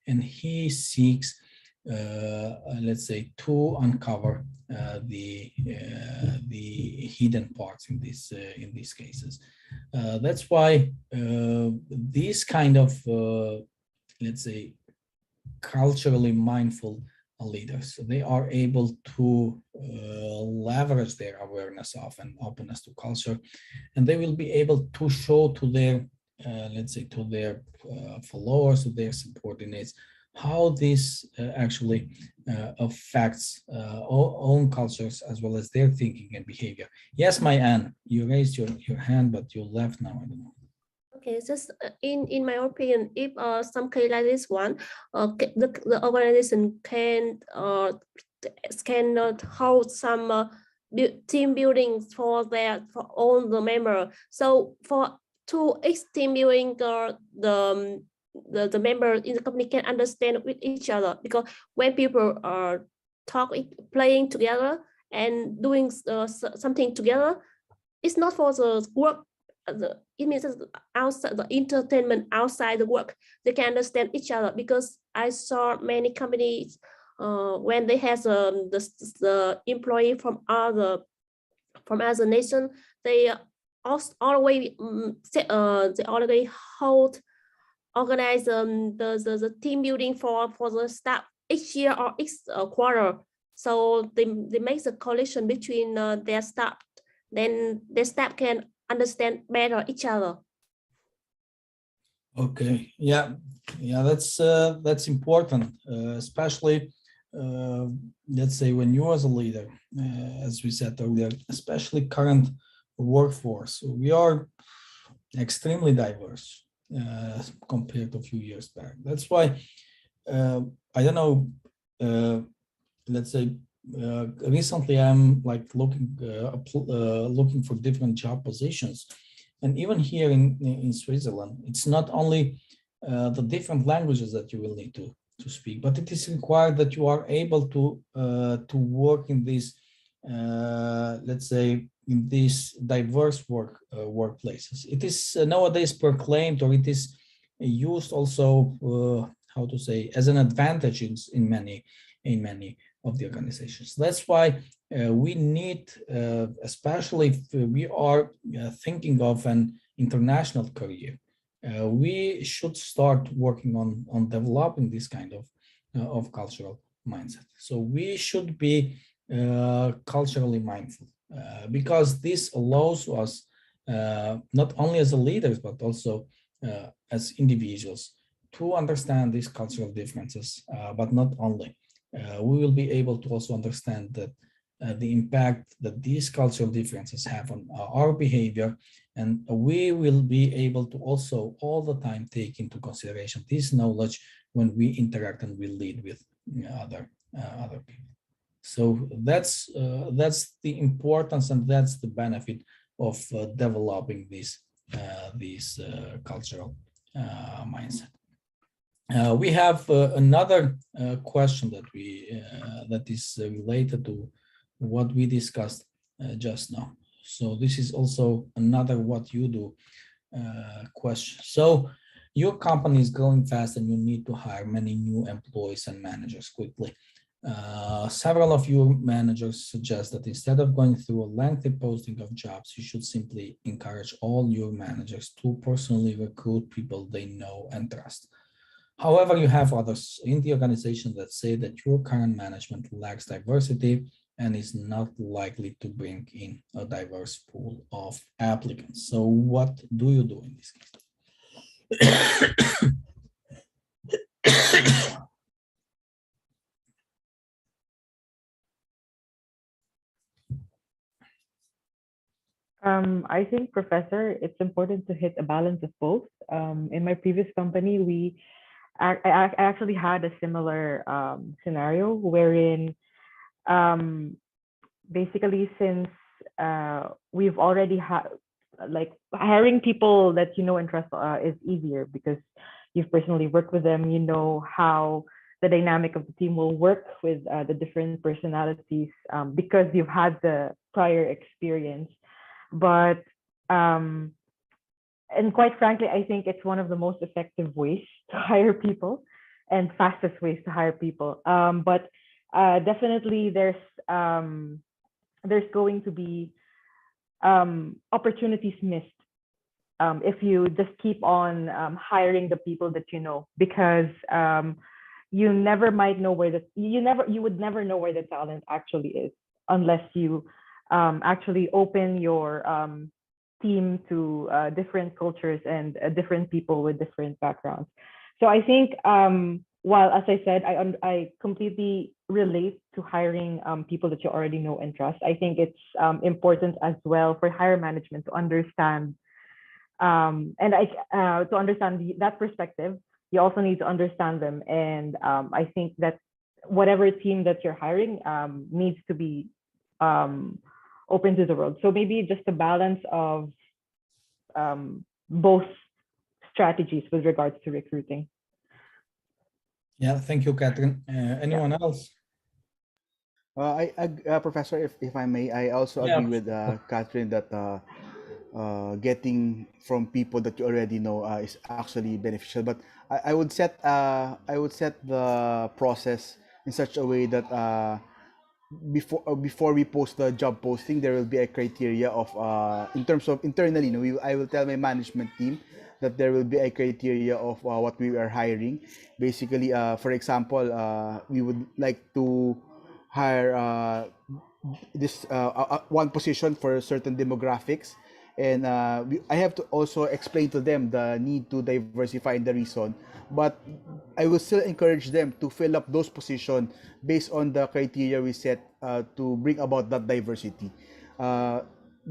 and he seeks let's say to uncover the hidden parts in these cases. That's why these kind of let's say culturally mindful leaders, they are able to leverage their awareness of and openness to culture, and they will be able to show to their let's say to their followers, to their subordinates, how this actually affects own cultures as well as their thinking and behavior. Yes, Anne, you raised your hand, but you left now. I don't know. Okay, just in my opinion, if some case like this one, the organization can hold some team building for all the member. So for team building, the members in the company can understand with each other, because when people are playing together and doing something together, it's not for the work it means outside the entertainment, outside the work, they can understand each other. Because I saw many companies when they have the employee from other nation, they always organize the team building for the staff each year or each quarter. So they make the coalition between their staff. Then their staff can understand better each other. Okay, yeah, that's important, especially let's say when you as a leader, as we said earlier, especially current workforce, we are extremely diverse compared to a few years back. That's why I don't know, let's say recently I'm like looking for different job positions, and even here in Switzerland, it's not only the different languages that you will need to speak, but it is required that you are able to work in these let's say in these diverse workplaces. It is nowadays proclaimed, or it is used also how to say, as an advantage in many of the organizations. That's why we need, especially if we are thinking of an international career, we should start working on developing this kind of cultural mindset. So we should be culturally mindful, because this allows us not only as leaders but also as individuals to understand these cultural differences, but not only. We will be able to also understand that the impact that these cultural differences have on our behavior, and we will be able to also all the time take into consideration this knowledge when we interact and we lead with other people. So that's the importance, and that's the benefit of developing this cultural mindset. We have another question that is related to what we discussed just now. So this is also another what you do question. So your company is growing fast and you need to hire many new employees and managers quickly. Several of your managers suggest that instead of going through a lengthy posting of jobs, you should simply encourage all your managers to personally recruit people they know and trust. However, you have others in the organization that say that your current management lacks diversity and is not likely to bring in a diverse pool of applicants. So what do you do in this case? I think, Professor, it's important to hit a balance of both. In my previous company, I actually had a similar scenario wherein basically, since we've already had, like, hiring people that you know and trust is easier because you've personally worked with them, you know how the dynamic of the team will work with the different personalities because you've had the prior experience. But and quite frankly, I think it's one of the most effective ways to hire people and fastest ways to hire people. But definitely there's going to be opportunities missed if you just keep on hiring the people that you know, because you never might know where you would never know where the talent actually is unless you actually open your team to different cultures and different people with different backgrounds. So I think while, as I said, I completely relate to hiring people that you already know and trust, I think it's important as well for higher management to understand to understand that perspective. You also need to understand them, and I think that whatever team that you're hiring needs to be open to the world. So maybe just a balance of both strategies with regards to recruiting. Yeah, thank you, Catherine. Anyone else? Professor, if I may, I also agree with Catherine that getting from people that you already know is actually beneficial. But I would set the process in such a way that before we post the job posting, there will be a criteria of in terms of internally. You know, I will tell my management team that there will be a criteria of what we are hiring. Basically, for example, we would like to hire this one position for certain demographics, and I have to also explain to them the need to diversify and the reason. But I will still encourage them to fill up those positions based on the criteria we set to bring about that diversity, uh,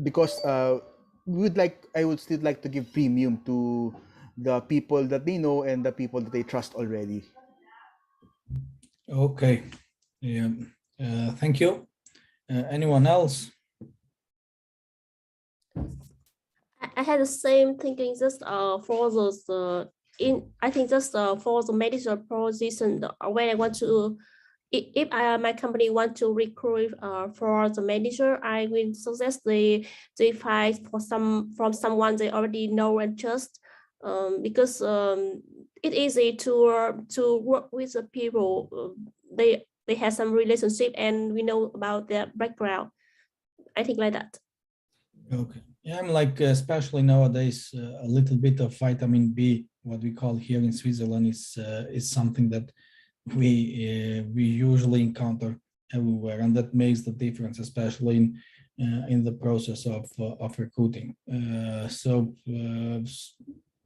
because I would still like to give premium to the people that they know and the people that they trust already. Okay. Yeah. Thank you. Anyone else? I had the same thinking just for those I think just for the medical position when I want to if my company want to recruit for the manager, I will suggest they find from someone they already know and trust, because it's easy to work with the people. They have some relationship and we know about their background. I think like that. Okay. Yeah, I'm like, especially nowadays, a little bit of vitamin B, what we call here in Switzerland, is something that we usually encounter everywhere, and that makes the difference, especially in the process of recruiting. So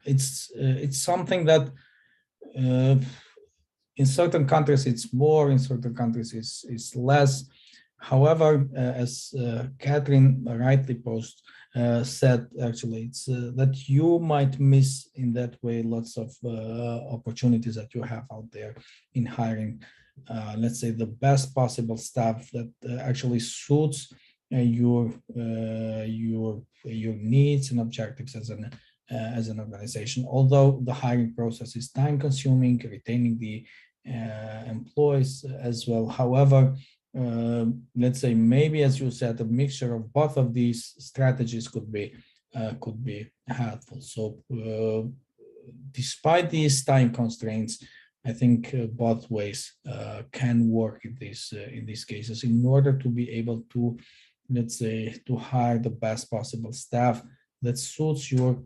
it's something that in certain countries it's more, in certain countries it's less. However, as Catherine rightly said, actually, it's that you might miss in that way lots of opportunities that you have out there in hiring, let's say, the best possible staff that actually suits your needs and objectives as an organization. Although the hiring process is time-consuming, retaining the employees as well. However, let's say maybe, as you said, a mixture of both of these strategies could be helpful. So despite these time constraints, I think both ways can work in these cases in order to be able to, let's say, to hire the best possible staff that suits your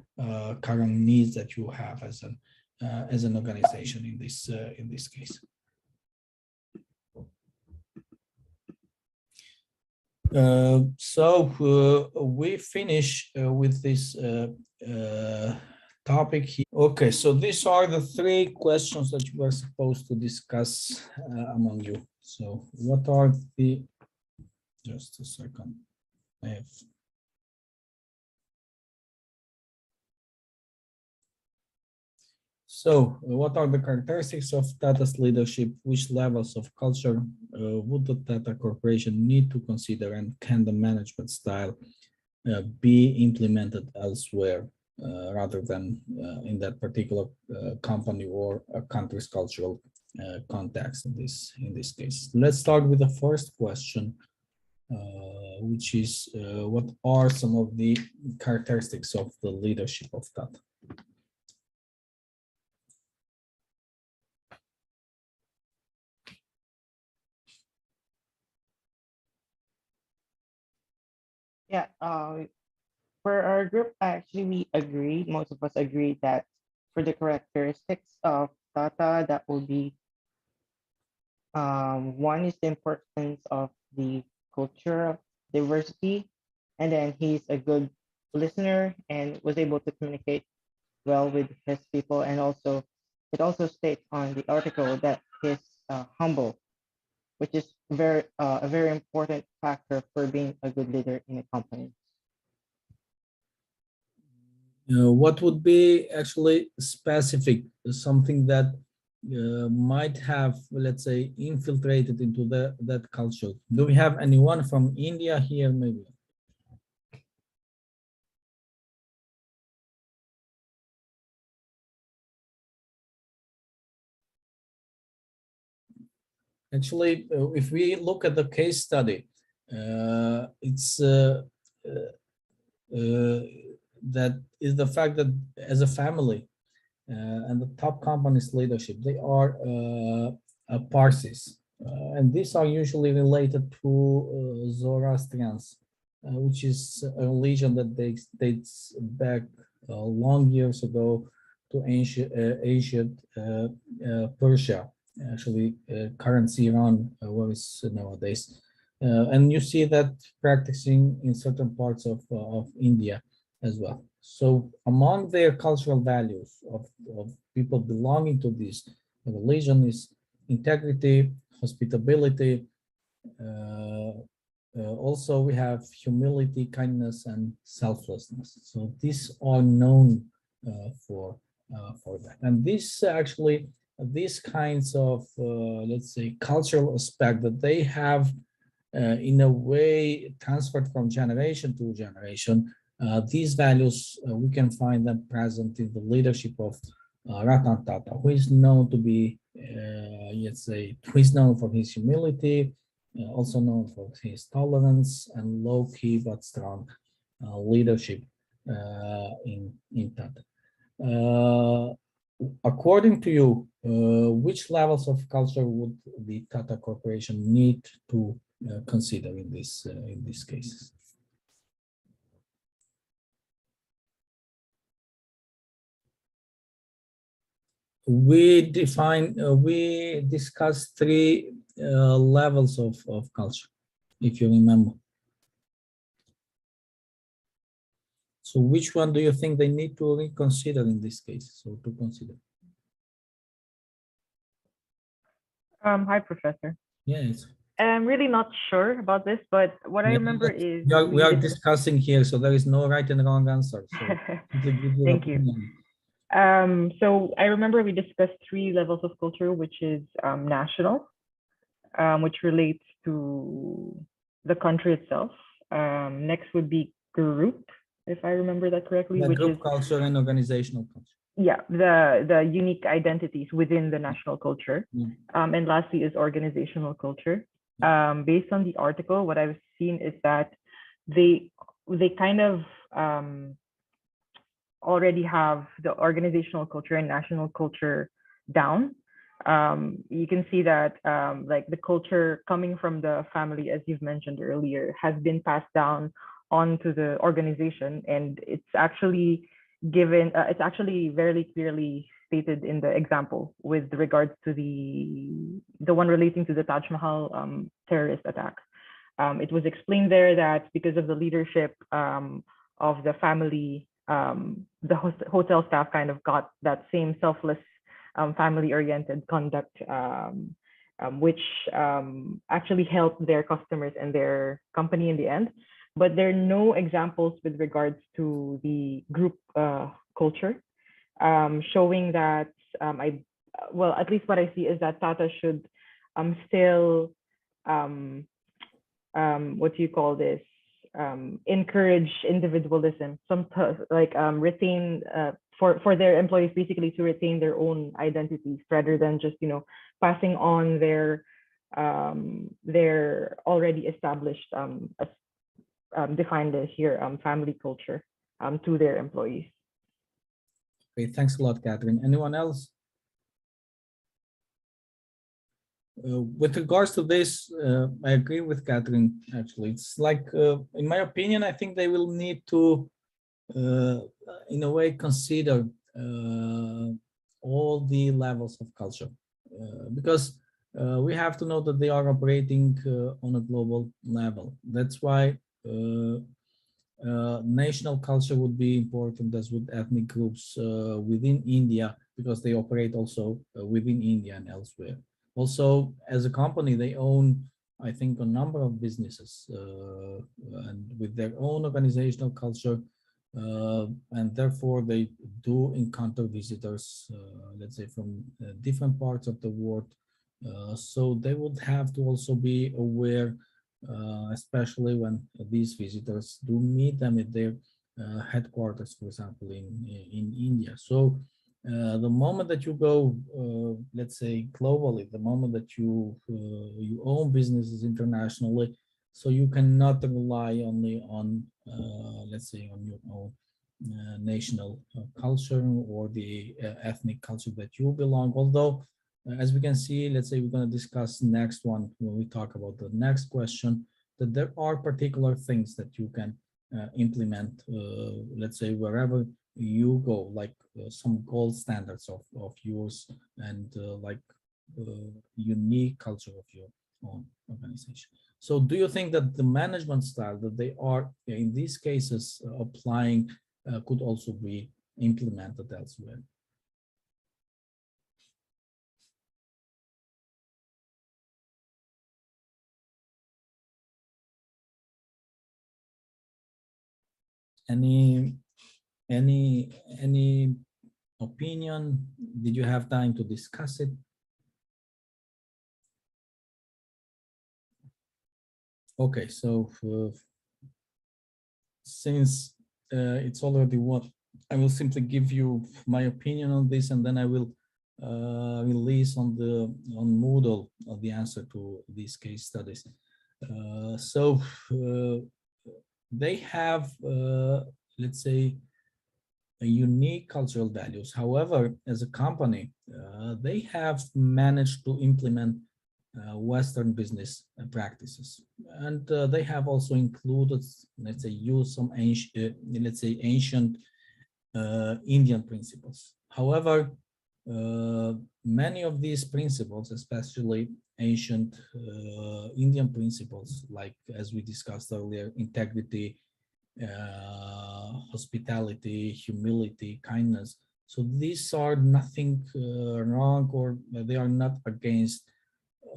current needs that you have as an organization in this case. So we finish with this topic here. Okay, so these are the 3 questions that you were supposed to discuss among you. So what are the, just a second, I have. So what are the characteristics of Tata's leadership? Which levels of culture would the Tata Corporation need to consider, and can the management style be implemented elsewhere rather than in that particular company or a country's cultural context in this case? Let's start with the first question, which is what are some of the characteristics of the leadership of Tata? Yeah, for our group, actually, we agreed, most of us agreed that for the characteristics of Tata, that will be one is the importance of the culture of diversity, and then he's a good listener and was able to communicate well with his people, and also it also states on the article that he's humble, which is a very important factor for being a good leader in a company. What would be actually specific, something that might have, let's say, infiltrated into that culture? Do we have anyone from India here, maybe? Actually, if we look at the case study, it's that is the fact that as a family and the top company's leadership, they are Parsis. And these are usually related to Zoroastrians, which is a religion that dates back long years ago to ancient Persia, actually current Iran, where is nowadays. And you see that practicing in certain parts of India as well. So among their cultural values of people belonging to this religion is integrity, hospitality. Also, we have humility, kindness, and selflessness. So these are known for that. And this actually, these kinds of, let's say, cultural aspect that they have in a way transferred from generation to generation. These values, we can find them present in the leadership of Ratan Tata, who is known to be, let's say, who is known for his humility, also known for his tolerance and low-key but strong leadership in Tata. According to you, which levels of culture would the Tata Corporation need to consider in these cases? We discussed three levels of culture, if you remember. So which one do you think they need to reconsider in this case? So to consider. Hi, Professor. Yes. I'm really not sure about this, but what I remember is we are discussing here, so there is no right and wrong answer. So thank you. So I remember we discussed three levels of culture, which is national, which relates to the country itself. Next would be group, if I remember that correctly, which group is culture and organizational culture. Yeah, the unique identities within the national culture. And lastly is organizational culture. Based on the article, what I've seen is that they kind of already have the organizational culture and national culture down. You can see that like the culture coming from the family, as you've mentioned earlier, has been passed down onto the organization, and it's actually given, it's actually very clearly stated in the example with regards to the one relating to the Taj Mahal terrorist attack. It was explained there that because of the leadership of the family, the hotel staff kind of got that same selfless, family-oriented conduct, which actually helped their customers and their company in the end. But there are no examples with regards to the group culture, showing that well, at least what I see is that Tata should still, what do you call this, encourage individualism, retain for their employees, basically to retain their own identities rather than just, you know, passing on their already established defined here family culture to their employees. Okay, thanks a lot, Catherine. Anyone else? With regards to this, I agree with Catherine, actually. It's like, in my opinion, I think they will need to, in a way, consider all the levels of culture, because we have to know that they are operating on a global level. That's why national culture would be important, as would ethnic groups within India, because they operate also within India and elsewhere. Also, as a company, they own, I think, a number of businesses and with their own organizational culture, and therefore they do encounter visitors, let's say, from different parts of the world. So they would have to also be aware, especially when these visitors do meet them at their headquarters, for example, in India. So the moment that you go, let's say, globally, the moment that you own businesses internationally, so you cannot rely only on, let's say, on your own national culture or the ethnic culture that you belong. Although, as we can see, let's say we're going to discuss next one when we talk about the next question, that there are particular things that you can implement, let's say wherever you go, like some gold standards of yours and like unique culture of your own organization. So do you think that the management style that they are in these cases applying could also be implemented elsewhere? Any opinion? Did you have time to discuss it? Okay, so since it's already what, I will simply give you my opinion on this, and then I will release on Moodle the answer to these case studies. They have, let's say, a unique cultural values. However, as a company, they have managed to implement Western business practices, and they have also included, let's say, use some ancient, ancient Indian principles. However, many of these principles, especially ancient Indian principles, like as we discussed earlier, integrity, hospitality, humility, kindness. So these are nothing wrong, or they are not against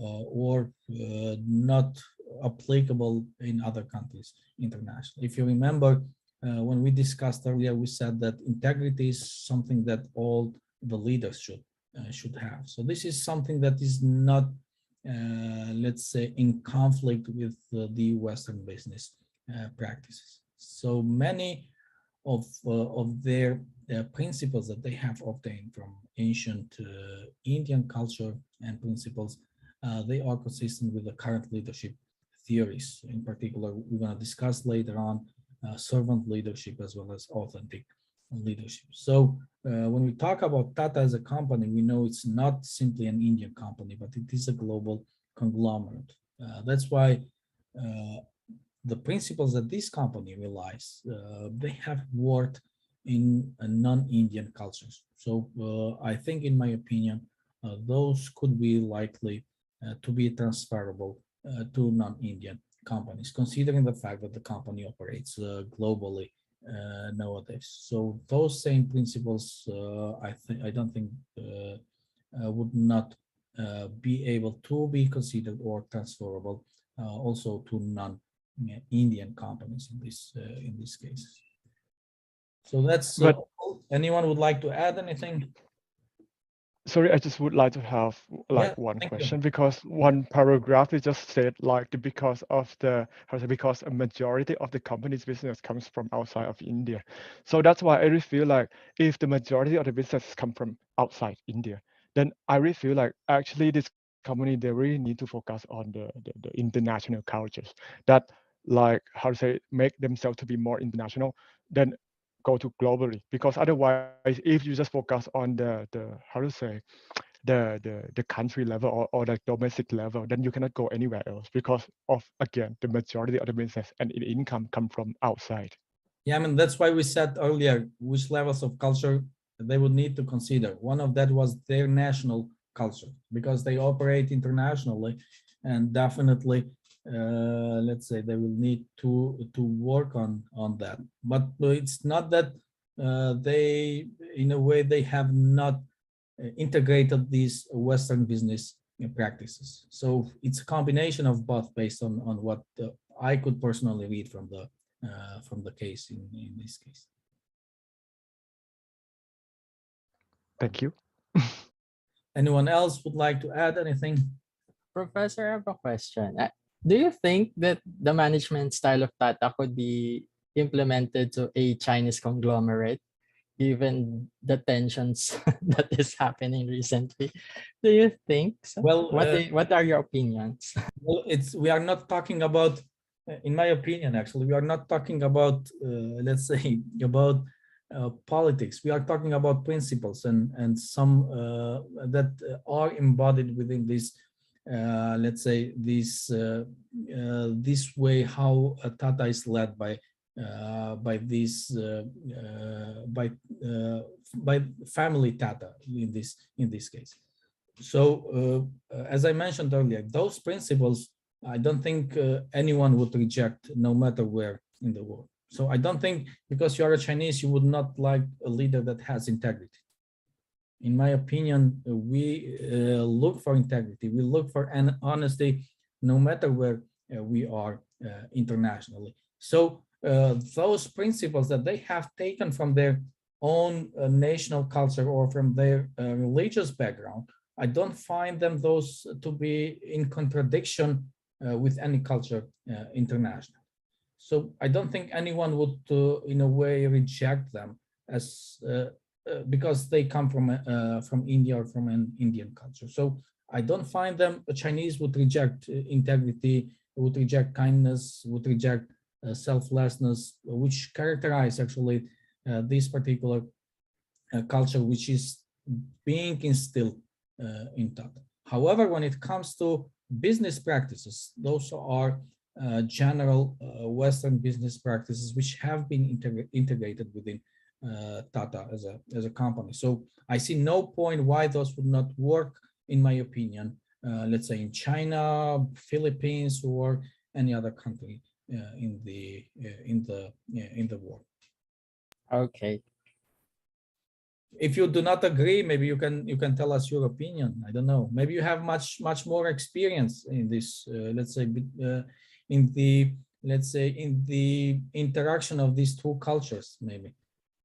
or not applicable in other countries internationally. If you remember, when we discussed earlier, we said that integrity is something that all the leaders should have. So this is something that is not, let's say, in conflict with the Western business practices. So many of their principles that they have obtained from ancient Indian culture and principles, they are consistent with the current leadership theories. In particular, we're going to discuss later on servant leadership as well as authentic leadership. So when we talk about Tata as a company, we know it's not simply an Indian company, but it is a global conglomerate. That's why the principles that this company relies, they have worked in non-Indian cultures. So I think, in my opinion, those could be likely to be transferable to non-Indian companies, considering the fact that the company operates globally nowadays. So those same principles, I don't think would not be able to be considered or transferable also to non-Indian companies in this case. So that's. But anyone would like to add anything? sorry, I just would like to have like Yeah, one thank you. question, because one paragraph it just said like because of the because a majority of the company's business comes from outside of India. So that's why I really feel like if the majority of the business come from outside India, then I really feel like actually this company, they really need to focus on the international cultures that, like, how to say, make themselves to be more international than go to globally. Because otherwise, if you just focus on the how to say, the country level or the domestic level, then you cannot go anywhere else, because of, again, the majority of the business and income come from outside. Yeah, I mean, that's why we said earlier which levels of culture they would need to consider. One of that was their national culture, because they operate internationally, and definitely, let's say, they will need to work on that. But it's not that they, in a way, they have not integrated these Western business practices. So it's a combination of both, based on what I could personally read from the case in this case. Thank you. Anyone else would like to add anything? Professor, I have a question. Do you think that the management style of Tata could be implemented to a Chinese conglomerate, given the tensions that is happening recently? Do you think so? Well, what are your opinions? Well, we are not talking about, in my opinion, actually, we are not talking about, let's say, about politics. We are talking about principles and some that are embodied within this, let's say, this way how Tata is led by family Tata in this case. So as I mentioned earlier, those principles, I don't think anyone would reject, no matter where in the world. So I don't think because you are a Chinese, you would not like a leader that has integrity. In my opinion, we look for integrity. We look for an honesty, no matter where we are internationally. So those principles that they have taken from their own national culture or from their religious background, I don't find them those to be in contradiction with any culture international. So I don't think anyone would, in a way, reject them as because they come from India or from an Indian culture. So I don't find them. A Chinese would reject integrity, would reject kindness, would reject selflessness, which characterize actually this particular culture, which is being instilled in Tata. However, when it comes to business practices, those are general Western business practices which have been integrated within Tata as a company. So I see no point why those would not work, in my opinion, let's say in China, Philippines, or any other country in the world. Okay. If you do not agree, maybe you can tell us your opinion. I don't know. Maybe you have much more experience in this. Let's say in the interaction of these two cultures, maybe.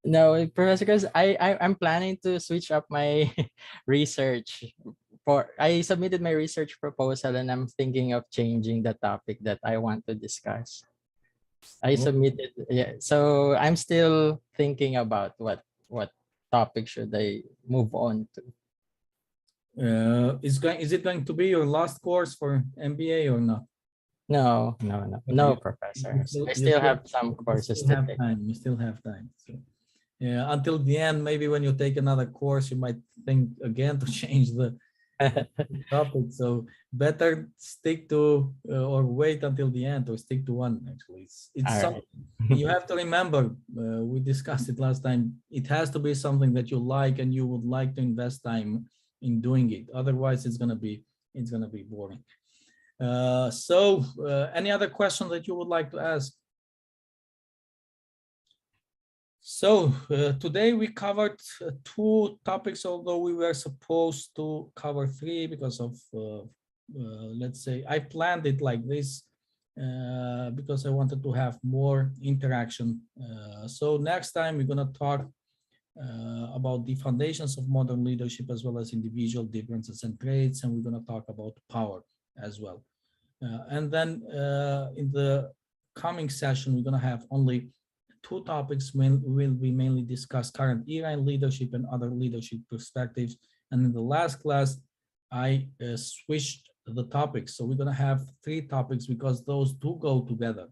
No, Professor, because I'm planning to switch up my research. I submitted my research proposal and I'm thinking of changing the topic that I want to discuss. I submitted, yeah. So I'm still thinking about what topic should I move on to. Is it going to be your last course for MBA or not? No, Professor. I still have some courses to take. You still have time. So, yeah, until the end, maybe when you take another course, you might think again to change the topic. So better stick to or wait until the end or stick to one. Actually, it's something you have to remember. We discussed it last time. It has to be something that you like and you would like to invest time in doing it. Otherwise, it's gonna be boring. So any other question that you would like to ask? So today we covered 2 topics, although we were supposed to cover 3 because of, let's say, I planned it like this because I wanted to have more interaction. So next time we're going to talk about the foundations of modern leadership as well as individual differences and traits, and we're going to talk about power as well. And then in the coming session, we're going to have only 2 topics will be mainly discuss current era in leadership and other leadership perspectives. And in the last class, I switched the topics. So we're going to have 3 topics because those do go together,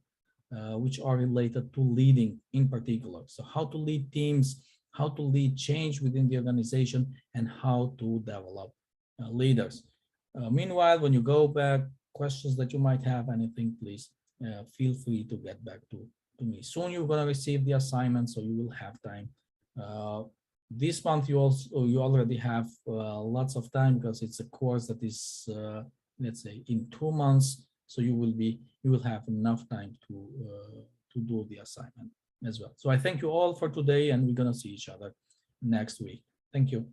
which are related to leading in particular. So how to lead teams, how to lead change within the organization, and how to develop leaders. Meanwhile, when you go back, questions that you might have, anything, please feel free to get back to me. Soon you're going to receive the assignment, so you will have time. This month you already have lots of time because it's a course that is let's say in 2 months, so you will have enough time to do the assignment as well. So I thank you all for today, and we're going to see each other next week. Thank you.